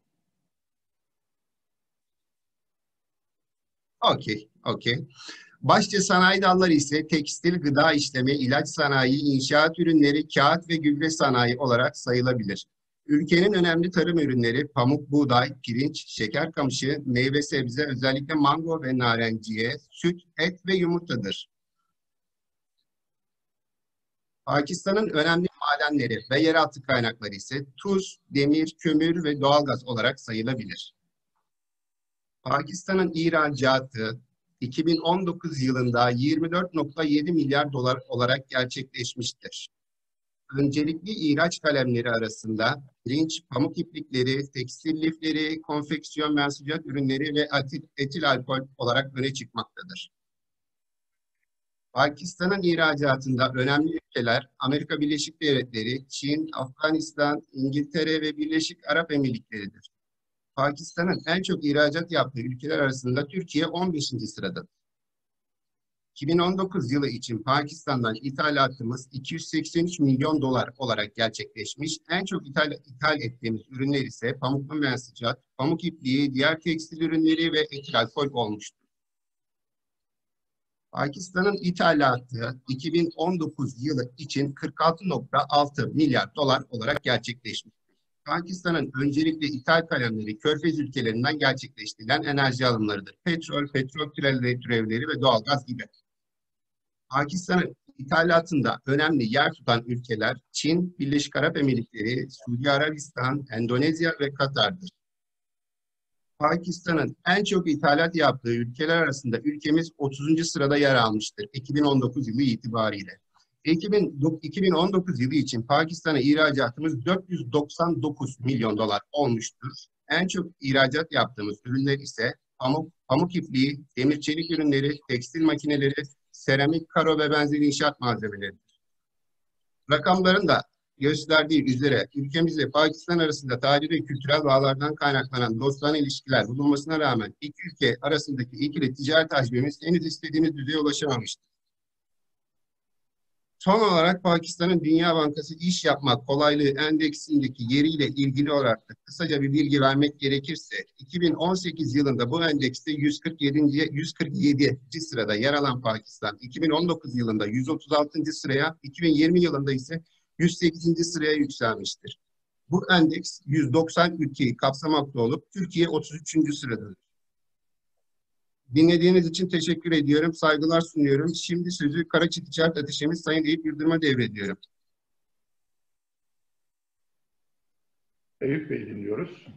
Okey. Başlıca sanayi dalları ise tekstil, gıda işleme, ilaç sanayi, inşaat ürünleri, kağıt ve gübre sanayi olarak sayılabilir. Ülkenin önemli tarım ürünleri pamuk, buğday, pirinç, şeker kamışı, meyve sebze, özellikle mango ve narenciye, süt, et ve yumurtadır. Pakistan'ın önemli madenleri ve yeraltı kaynakları ise tuz, demir, kömür ve doğalgaz olarak sayılabilir. Pakistan'ın ihracatı 2019 yılında 24,7 milyar dolar olarak gerçekleşmiştir. Öncelikli ihraç kalemleri arasında pirinç, pamuk iplikleri, tekstil lifleri, konfeksiyon mensucat ürünleri ve etil alkol olarak öne çıkmaktadır. Pakistan'ın ihracatında önemli ülkeler Amerika Birleşik Devletleri, Çin, Afganistan, İngiltere ve Birleşik Arap Emirlikleri'dir. Pakistan'ın en çok ihracat yaptığı ülkeler arasında Türkiye 15. sıradadır. 2019 yılı için Pakistan'dan ithalatımız 283 milyon dolar olarak gerçekleşmiş. En çok ithal ettiğimiz ürünler ise pamuklu mensucat, pamuk ipliği, diğer tekstil ürünleri ve etil alkol olmuştur. Pakistan'ın ithalatı 2019 yılı için 46,6 milyar dolar olarak gerçekleşmiş. Pakistan'ın öncelikle ithal kalemleri Körfez ülkelerinden gerçekleştirilen enerji alımlarıdır. Petrol, petrol türevleri ve doğalgaz gibi. Pakistan'ın ithalatında önemli yer tutan ülkeler Çin, Birleşik Arap Emirlikleri, Suudi Arabistan, Endonezya ve Katar'dır. Pakistan'ın en çok ithalat yaptığı ülkeler arasında ülkemiz 30. sırada yer almıştır 2019 yılı itibariyle. 2019 yılı için Pakistan'a ihracatımız 499 milyon dolar olmuştur. En çok ihracat yaptığımız ürünler ise pamuk ipliği, demir çelik ürünleri, tekstil makineleri, seramik, karo ve benzeri inşaat malzemeleridir. Rakamların da gösterdiği üzere ülkemizle Pakistan arasında tarihi ve kültürel bağlardan kaynaklanan dostane ilişkiler bulunmasına rağmen iki ülke arasındaki ikili ticaret hacmimiz henüz istediğimiz düzeye ulaşamamıştır. Son olarak Pakistan'ın Dünya Bankası iş yapmak kolaylığı endeksindeki yeriyle ilgili olarak da kısaca bir bilgi vermek gerekirse 2018 yılında bu endekste 147. sırada yer alan Pakistan 2019 yılında 136. sıraya, 2020 yılında ise 108. sıraya yükselmiştir. Bu endeks 190 ülkeyi kapsamakta olup Türkiye 33. sıradadır. Dinlediğiniz için teşekkür ediyorum. Saygılar sunuyorum. Şimdi sözü Karaçi Ticaret Ateşemiz Sayın Eyüp Yıldırım'a devrediyorum. Eyüp Bey'i dinliyoruz.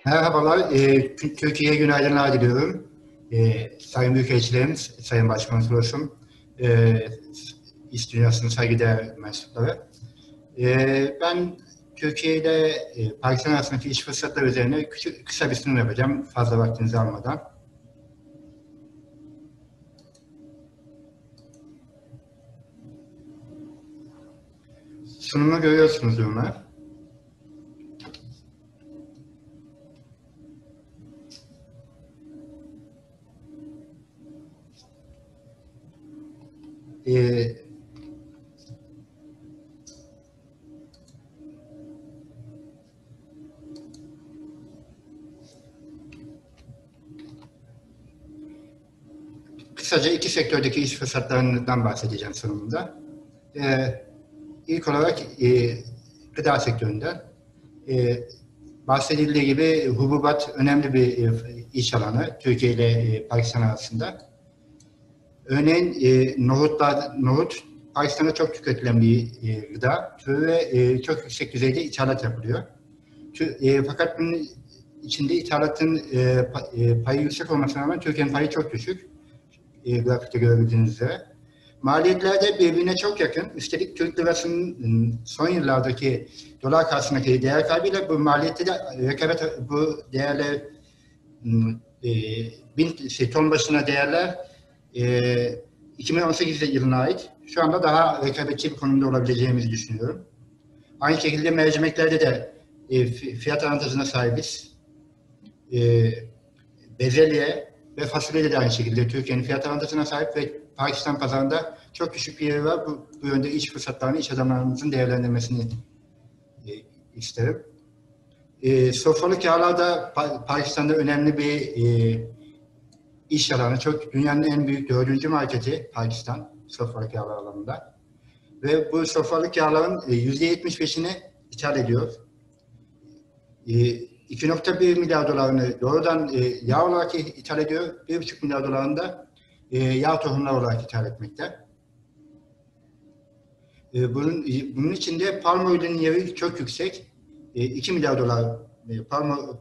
Merhabalar. Türkiye'ye günaydınlar diliyorum. Sayın Büyükelçilerim, Sayın Başkonsolosum, İş Dünyası'nın saygıdeğer mensupları. Ben Türkiye'de Pakistan arasındaki iş fırsatları üzerine kısa bir sunum yapacağım, fazla vaktinizi almadan. Sunumu görüyorsunuz Ömer. Kısaca iki sektördeki iş fırsatlarından bahsedeceğim sunumunda. İlk olarak gıda sektöründen. Bahsedildiği gibi hububat önemli bir iş alanı Türkiye ile Pakistan arasında. Örneğin nohut Pakistan'da çok tüketilen bir gıda türü ve çok yüksek düzeyde ithalat yapılıyor. Fakat bunun içinde ithalatın payı yüksek olmasına rağmen Türkiye'nin payı çok düşük. Grafikte görebildiğiniz üzere. Maliyetler de birbirine çok yakın. Üstelik Türk lirasının son yıllardaki dolar karşısındaki değer kaybıyla bu maliyette de rekabet, bu değerler ton başına değerler 2018 yılına ait. Şu anda daha rekabetçi bir konumda olabileceğimizi düşünüyorum. Aynı şekilde mercimeklerde de fiyat avantajına sahibiz. Bezelye ve fasulye de aynı şekilde Türkiye'nin fiyat avantajına sahip ve Pakistan pazarında çok düşük bir yeri var. Bu yönde iş fırsatlarını, iş adamlarımızın değerlendirmesini isterim. Sofralık yağlar da Pakistan'da önemli bir iş alanı. Dünyanın en büyük 4. marketi Pakistan sofralık yağlar alanında. Ve bu sofralık yağların %75'ini ithal ediyor. 2,1 milyar dolarını doğrudan yağ olarak ithal ediyor. 1,5 milyar dolarını da yağ tohumları olarak ithal etmekte. Bunun içinde palm oil'in yeri çok yüksek. 2 milyar dolar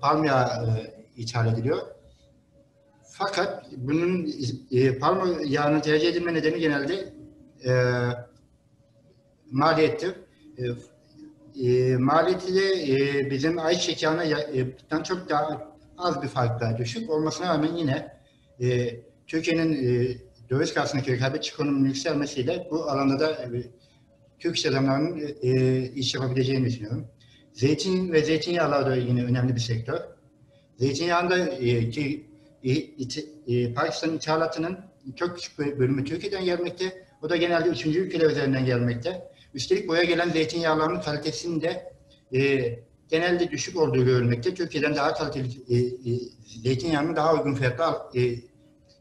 palm yağı ithal ediliyor. Fakat bunun palm yağını tercih edilme nedeni genelde maliyettir. Maliyeti de bizim ayçiçek yağından çok daha az bir farkla düşük olmasına rağmen yine Türkiye'nin döviz karşısındaki rekabetçi konumunun yükselmesiyle bu alanda da Türk iş adamlarının iş yapabileceğini düşünüyorum. Zeytin ve zeytinyağlar da yine önemli bir sektör. Zeytinyağında Pakistan ithalatının çok küçük bir bölümü Türkiye'den gelmekte. O da genelde 3. ülkeler üzerinden gelmekte. Üstelik buraya gelen zeytinyağlarının kalitesinin de genelde düşük olduğu görülmekte. Türkiye'den daha kaliteli zeytinyağını daha uygun fiyatla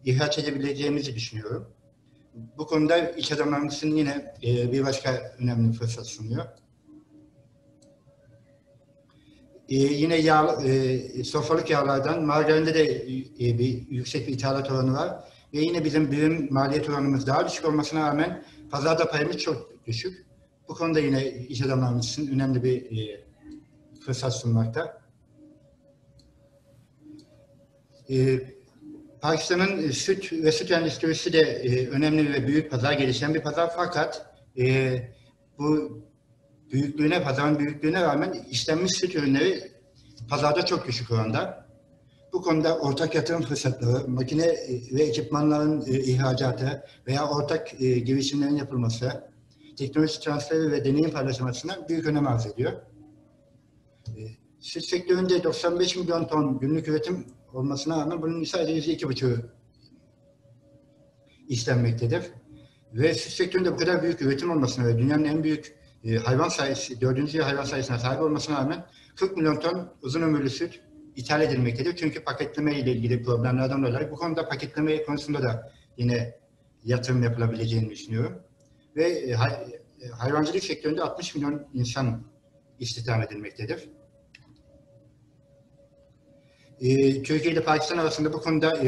ihraç edebileceğimizi düşünüyorum. Bu konuda iş adamlarımızın yine bir başka önemli fırsat sunuyor. Yine sofralık yağlardan, margarinde de bir yüksek bir ithalat oranı var. Ve yine bizim birim maliyet oranımız daha düşük olmasına rağmen pazarda payımız çok düşük. Bu konuda yine iş adamlarımız için önemli bir fırsat sunmakta. Pakistan'ın süt ve süt endüstrisi de önemli ve büyük pazar, gelişen bir pazar. Fakat bu pazarın büyüklüğüne rağmen işlenmiş süt ürünleri pazarda çok düşük oranda. Bu konuda ortak yatırım fırsatları, makine ve ekipmanların ihracatı veya ortak girişimlerin yapılması, teknoloji transferi ve deneyim paylaşılmasına büyük önem arz ediyor. Süt sektöründe 95 milyon ton günlük üretim olmasına rağmen bunun sadece %2,5'ü işlenmektedir. Ve süt sektöründe bu kadar büyük üretim olmasına ve dünyanın en büyük hayvan sayısı, 4. hayvan sayısına sahip olmasına rağmen 40 milyon ton uzun ömürlü süt ithal edilmektedir. Çünkü paketleme ile ilgili problemlerden dolayı bu konuda paketleme konusunda da yine yatırım yapılabileceğini düşünüyorum. Ve hayvancılık sektöründe 60 milyon insan istihdam edilmektedir. Türkiye ile Pakistan arasında bu konuda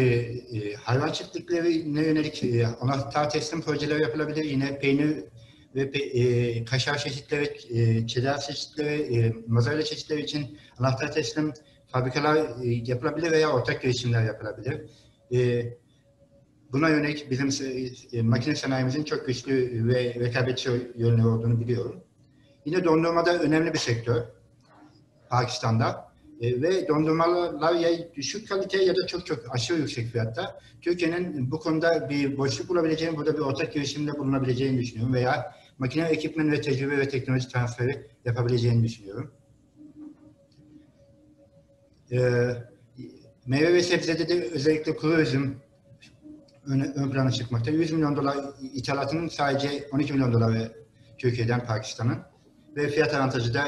hayvan çiftliklerine yönelik anahtar teslim projeleri yapılabilir. Yine peynir ve kaşar çeşitleri, çedar çeşitleri, mozzarella çeşitleri için anahtar teslim fabrikalar yapılabilir veya ortak girişimler yapılabilir. Buna yönelik bizim makine sanayimizin çok güçlü ve rekabetçi yönleri olduğunu biliyorum. Yine dondurmada önemli bir sektör Pakistan'da. Ve dondurmalar ya düşük kalite ya da çok aşırı yüksek fiyatta. Türkiye'nin bu konuda bir boşluk bulabileceğini, burada bir ortak girişimde bulunabileceğini düşünüyorum veya makine, ekipman ve tecrübe ve teknoloji transferi yapabileceğini düşünüyorum. Meyve ve sebzede de özellikle kuru üzüm ön plana çıkmakta. 100 milyon dolar ithalatının sadece 12 milyon doları Türkiye'den Pakistan'ın ve fiyat avantajı da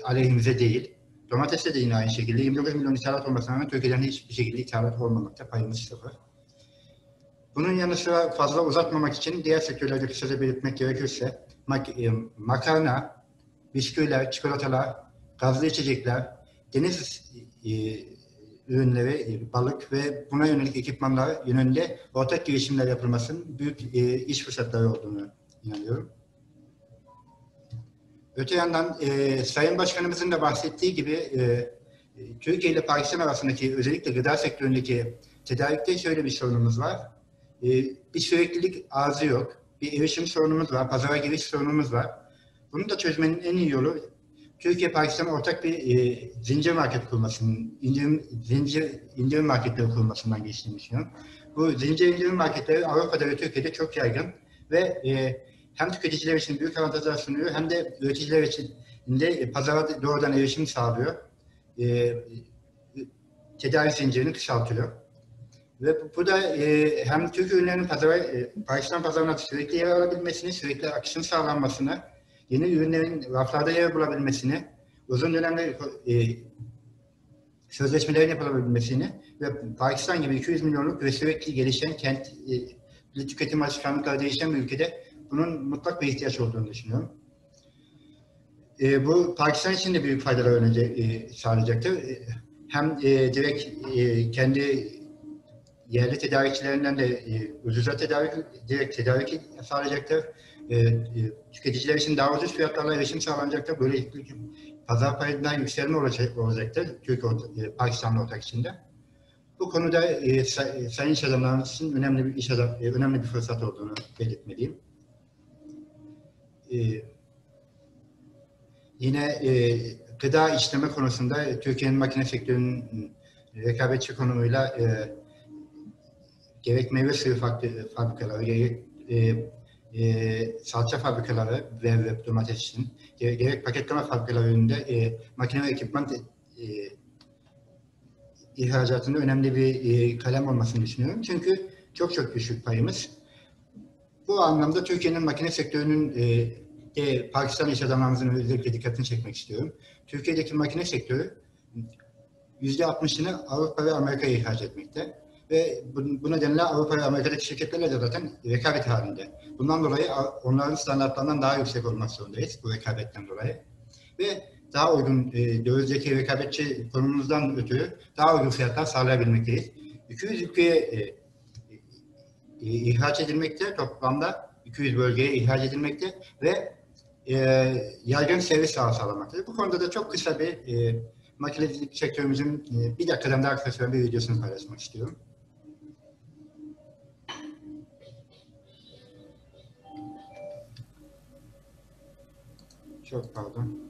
aleyhimize değil. Domateste de yine aynı şekilde 29 milyon ithalat olmasına rağmen Türkiye'den hiçbir şekilde ithalat olmamakta, payımız sıfır. Bunun yanı sıra fazla uzatmamak için diğer sektörlerde kısaca belirtmek gerekirse makarna, bisküviler, çikolatalar, gazlı içecekler, deniz ürünleri, balık ve buna yönelik ekipmanlar yönünde ortak girişimler yapılmasının büyük iş fırsatları olduğunu inanıyorum. Öte yandan Sayın Başkanımızın da bahsettiği gibi Türkiye ile Pakistan arasındaki özellikle gıda sektöründeki tedarikte şöyle bir sorunumuz var. Bir süreklilik arzı yok. Bir erişim sorunumuz var, pazara giriş sorunumuz var. Bunu da çözmenin en iyi yolu Türkiye-Pakistan ortak bir zincir market kurmasının, indirim marketleri kurmasından geçtiğini düşünüyorum. Bu zincir indirim marketleri Avrupa'da ve Türkiye'de çok yaygın ve hem tüketiciler için büyük avantajlar sunuyor hem de üreticiler için de pazara doğrudan erişim sağlıyor. Tedarik zincirini kısaltıyor. Ve bu da hem Türk ürünlerinin Pakistan pazarına sürekli yer alabilmesini, sürekli akışın sağlanmasını, yeni ürünlerin raflarda yer bulabilmesini, uzun dönemde sözleşmelerin yapılabilmesini ve Pakistan gibi 200 milyonluk ve sürekli gelişen kentli tüketim alışkanlıkları değişen bir ülkede bunun mutlak bir ihtiyaç olduğunu düşünüyorum. Bu Pakistan için de büyük faydalar sağlayacaktır. Hem direkt kendi yerli tedarikçilerinden de ucuza direkt tedarik sağlayacaktır. Tüketiciler için daha ucuz fiyatlarla erişim sağlanacaktır. Böylelikle pazar payından yükselme olacaktır Pakistan'la ortak içinde. Bu konuda sayın iş adamlarımız için önemli bir fırsat olduğunu belirtmeliyim. Yine gıda işleme konusunda Türkiye'nin makine sektörünün rekabetçi konumuyla gerek meyve suyu fabrikaları, gerek salça fabrikaları ve domates için, gerek paketleme fabrikaları önünde makine ve ekipman ihracatında önemli bir kalem olmasını düşünüyorum. Çünkü çok düşük payımız. Bu anlamda Türkiye'nin makine sektörünün Pakistan iş adamlarımızın özellikle dikkatini çekmek istiyorum. Türkiye'deki makine sektörü %60'ını Avrupa ve Amerika'ya ihraç etmekte. Ve bu nedenle Avrupa ve Amerika'daki şirketlerle de zaten rekabet halinde. Bundan dolayı onların standartlarından daha yüksek olmak zorundayız bu rekabetten dolayı. Ve daha uygun dövizdeki rekabetçi konumumuzdan ötürü daha uygun fiyatlar sağlayabilmekteyiz. 200 ülkeye ihraç edilmekte, toplamda 200 bölgeye ihraç edilmekte ve yaygın servis sağlamaktadır. Bu konuda da çok kısa bir makinecilik sektörümüzün bir dakikadan daha kısa süren bir videosunu paylaşmak istiyorum. Çok pardon.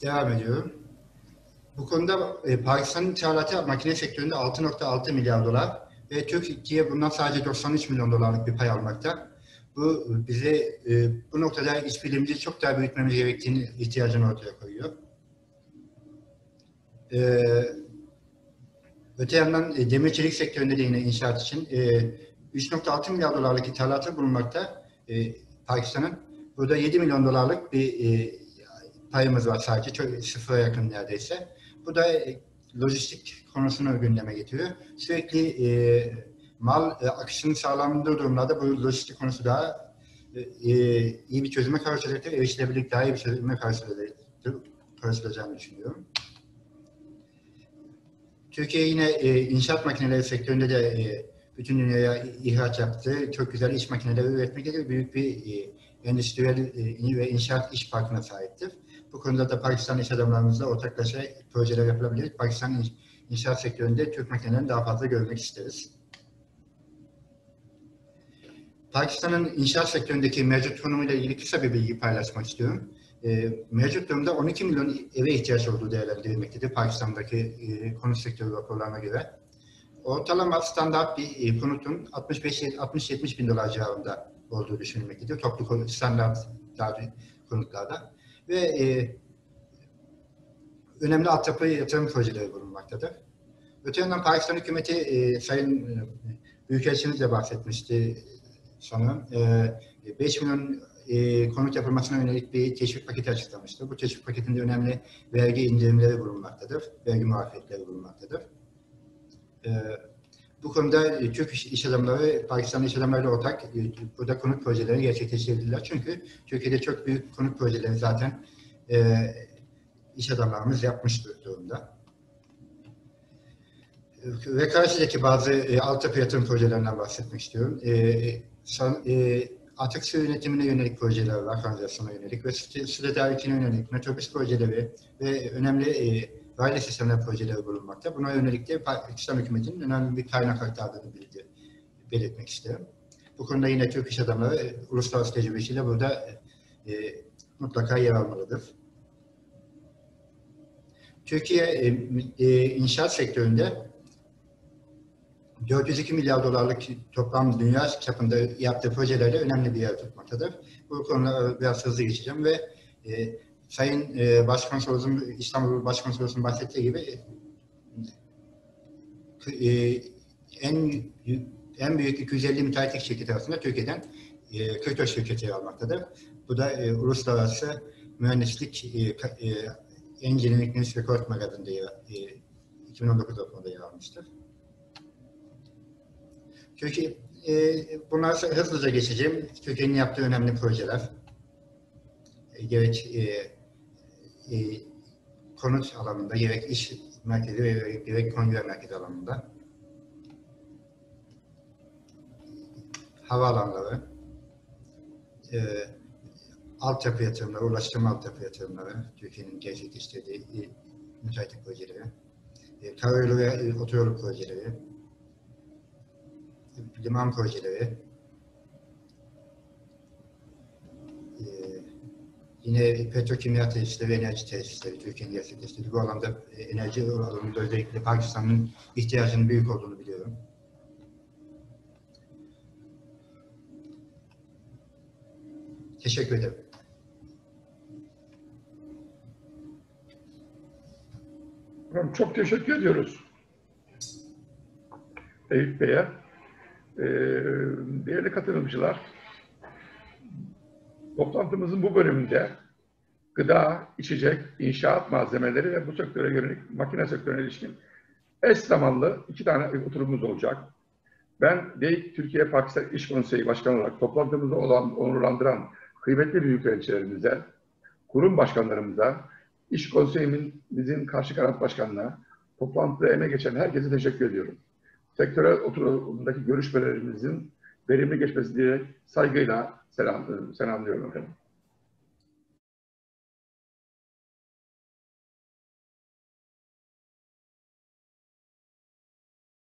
Devam ediyorum. Bu konuda Pakistan'ın ithalatı makine sektöründe 6.6 milyar dolar ve Türkiye bundan sadece 93 milyon dolarlık bir pay almakta. Bu bize bu noktada işbirliğimizi çok daha büyütmemiz gerektiğini ihtiyacını ortaya koyuyor. Öte yandan demir çelik sektöründe de yine inşaat için 3.6 milyar dolarlık ithalatı bulunmakta Pakistan'ın. Burada 7 milyon dolarlık bir payımız var sadece, çok sıfıra yakın neredeyse. Bu da lojistik konusunu gündeme getiriyor. Sürekli mal akışının sağlandığı durumlarda bu lojistik konusu daha iyi bir çözüme kavuşacaktır. Erişilebilirlik daha iyi bir çözüme kavuşacağını düşünüyorum. Türkiye yine inşaat makineleri sektöründe de bütün dünyaya ihraç yaptı. Çok güzel iş makineleri üretmekte büyük bir endüstriyel ve inşaat iş parkına sahiptir. Bu konuda da Pakistan iş adamlarımızla ortaklaşa projeler yapılabilir. Pakistan inşaat sektöründe Türk makinelerini daha fazla görmek isteriz. Pakistan'ın inşaat sektöründeki mevcut konumuyla ilgili kısa bir bilgi paylaşmak istiyorum. Mevcut durumda 12 milyon eve ihtiyaç olduğu değerlendirilmektedir Pakistan'daki konut sektörü raporlarına göre. Ortalama standart bir konutun 60-70 bin dolar civarında olduğu düşünülmektedir. Toplu standart konutlarda. Ve önemli altyapı yatırım projeleri bulunmaktadır. Öte yandan Pakistan hükümeti Sayın Büyükelçiniz de bahsetmişti sanırım. 5 milyon konut yapılmasına yönelik bir teşvik paketi açıklamıştır. Bu teşvik paketinde önemli vergi indirimleri bulunmaktadır. Vergi muafiyetleri bulunmaktadır. Bu konuda Türk iş adamları, Pakistan iş adamlarıyla ortak burada konut projelerini gerçekleştirdiler. Çünkü Türkiye'de çok büyük konut projeleri zaten iş adamlarımız yapmış durumda. Ve karşıdaki bazı altyapı yatırım projelerinden bahsetmek istiyorum. Atık su yönetimine yönelik projeler var, kanalizasyona yönelik ve su tedarikine yönelik metrobüs projeleri ve önemli raylı sistemler projeleri bulunmakta. Buna yönelik de Pakistan hükümetinin önemli bir kaynak aktardığını belirtmek isterim. Bu konuda yine Türk iş adamları uluslararası tecrübesiyle burada mutlaka yer almalıdır. Türkiye inşaat sektöründe 402 milyar dolarlık toplam dünya çapında yaptığı projelerle önemli bir yer tutmaktadır. Bu konuda biraz hızlı geçeceğim ve Sayın Başkonsolosum, İstanbul Başkonsolosum bahsettiği gibi en en büyük 250 müteahhitlik şirketi arasında Türkiye'den 44 şirketi yer almaktadır. Bu da uluslararası mühendislik Engineering News Record Magazine'de 2019 raporunda yer almıştır. Türkiye, bunlar hızlıca geçeceğim. Türkiye'nin yaptığı önemli projeler. Gerek konut alanında, gerek iş merkezi ve gerek kongre merkezi alanında. Havaalanları, altyapı yatırımları, ulaştırma altyapı yatırımları, Türkiye'nin gerçekleştirdiği müteahhitlik projeleri, karayolu ve otoyolu projeleri, liman projeleri, yine petrokimya tesisleri ve enerji tesisleri Türkiye'nin gerçekleştirdiği. Bu alanda enerji alanında özellikle Pakistan'ın ihtiyacının büyük olduğunu biliyorum. Teşekkür ederim. Çok teşekkür ediyoruz Eyüp Bey'e. Değerli katılımcılar, toplantımızın bu bölümünde gıda, içecek, inşaat malzemeleri ve bu sektöre yönelik makine sektörüne ilişkin eş zamanlı 2 tane oturumumuz olacak. Ben DEİK Türkiye Pakistan İş Konseyi Başkanı olarak toplantımızda onurlandıran kıymetli büyükelçilerimize, kurum başkanlarımıza, İş Konseyimizin karşı kanat başkanına, toplantıda emeği geçen herkese teşekkür ediyorum. Sektöre oturumundaki görüşmelerimizin verimli geçmesi diye saygıyla selamlıyorum efendim.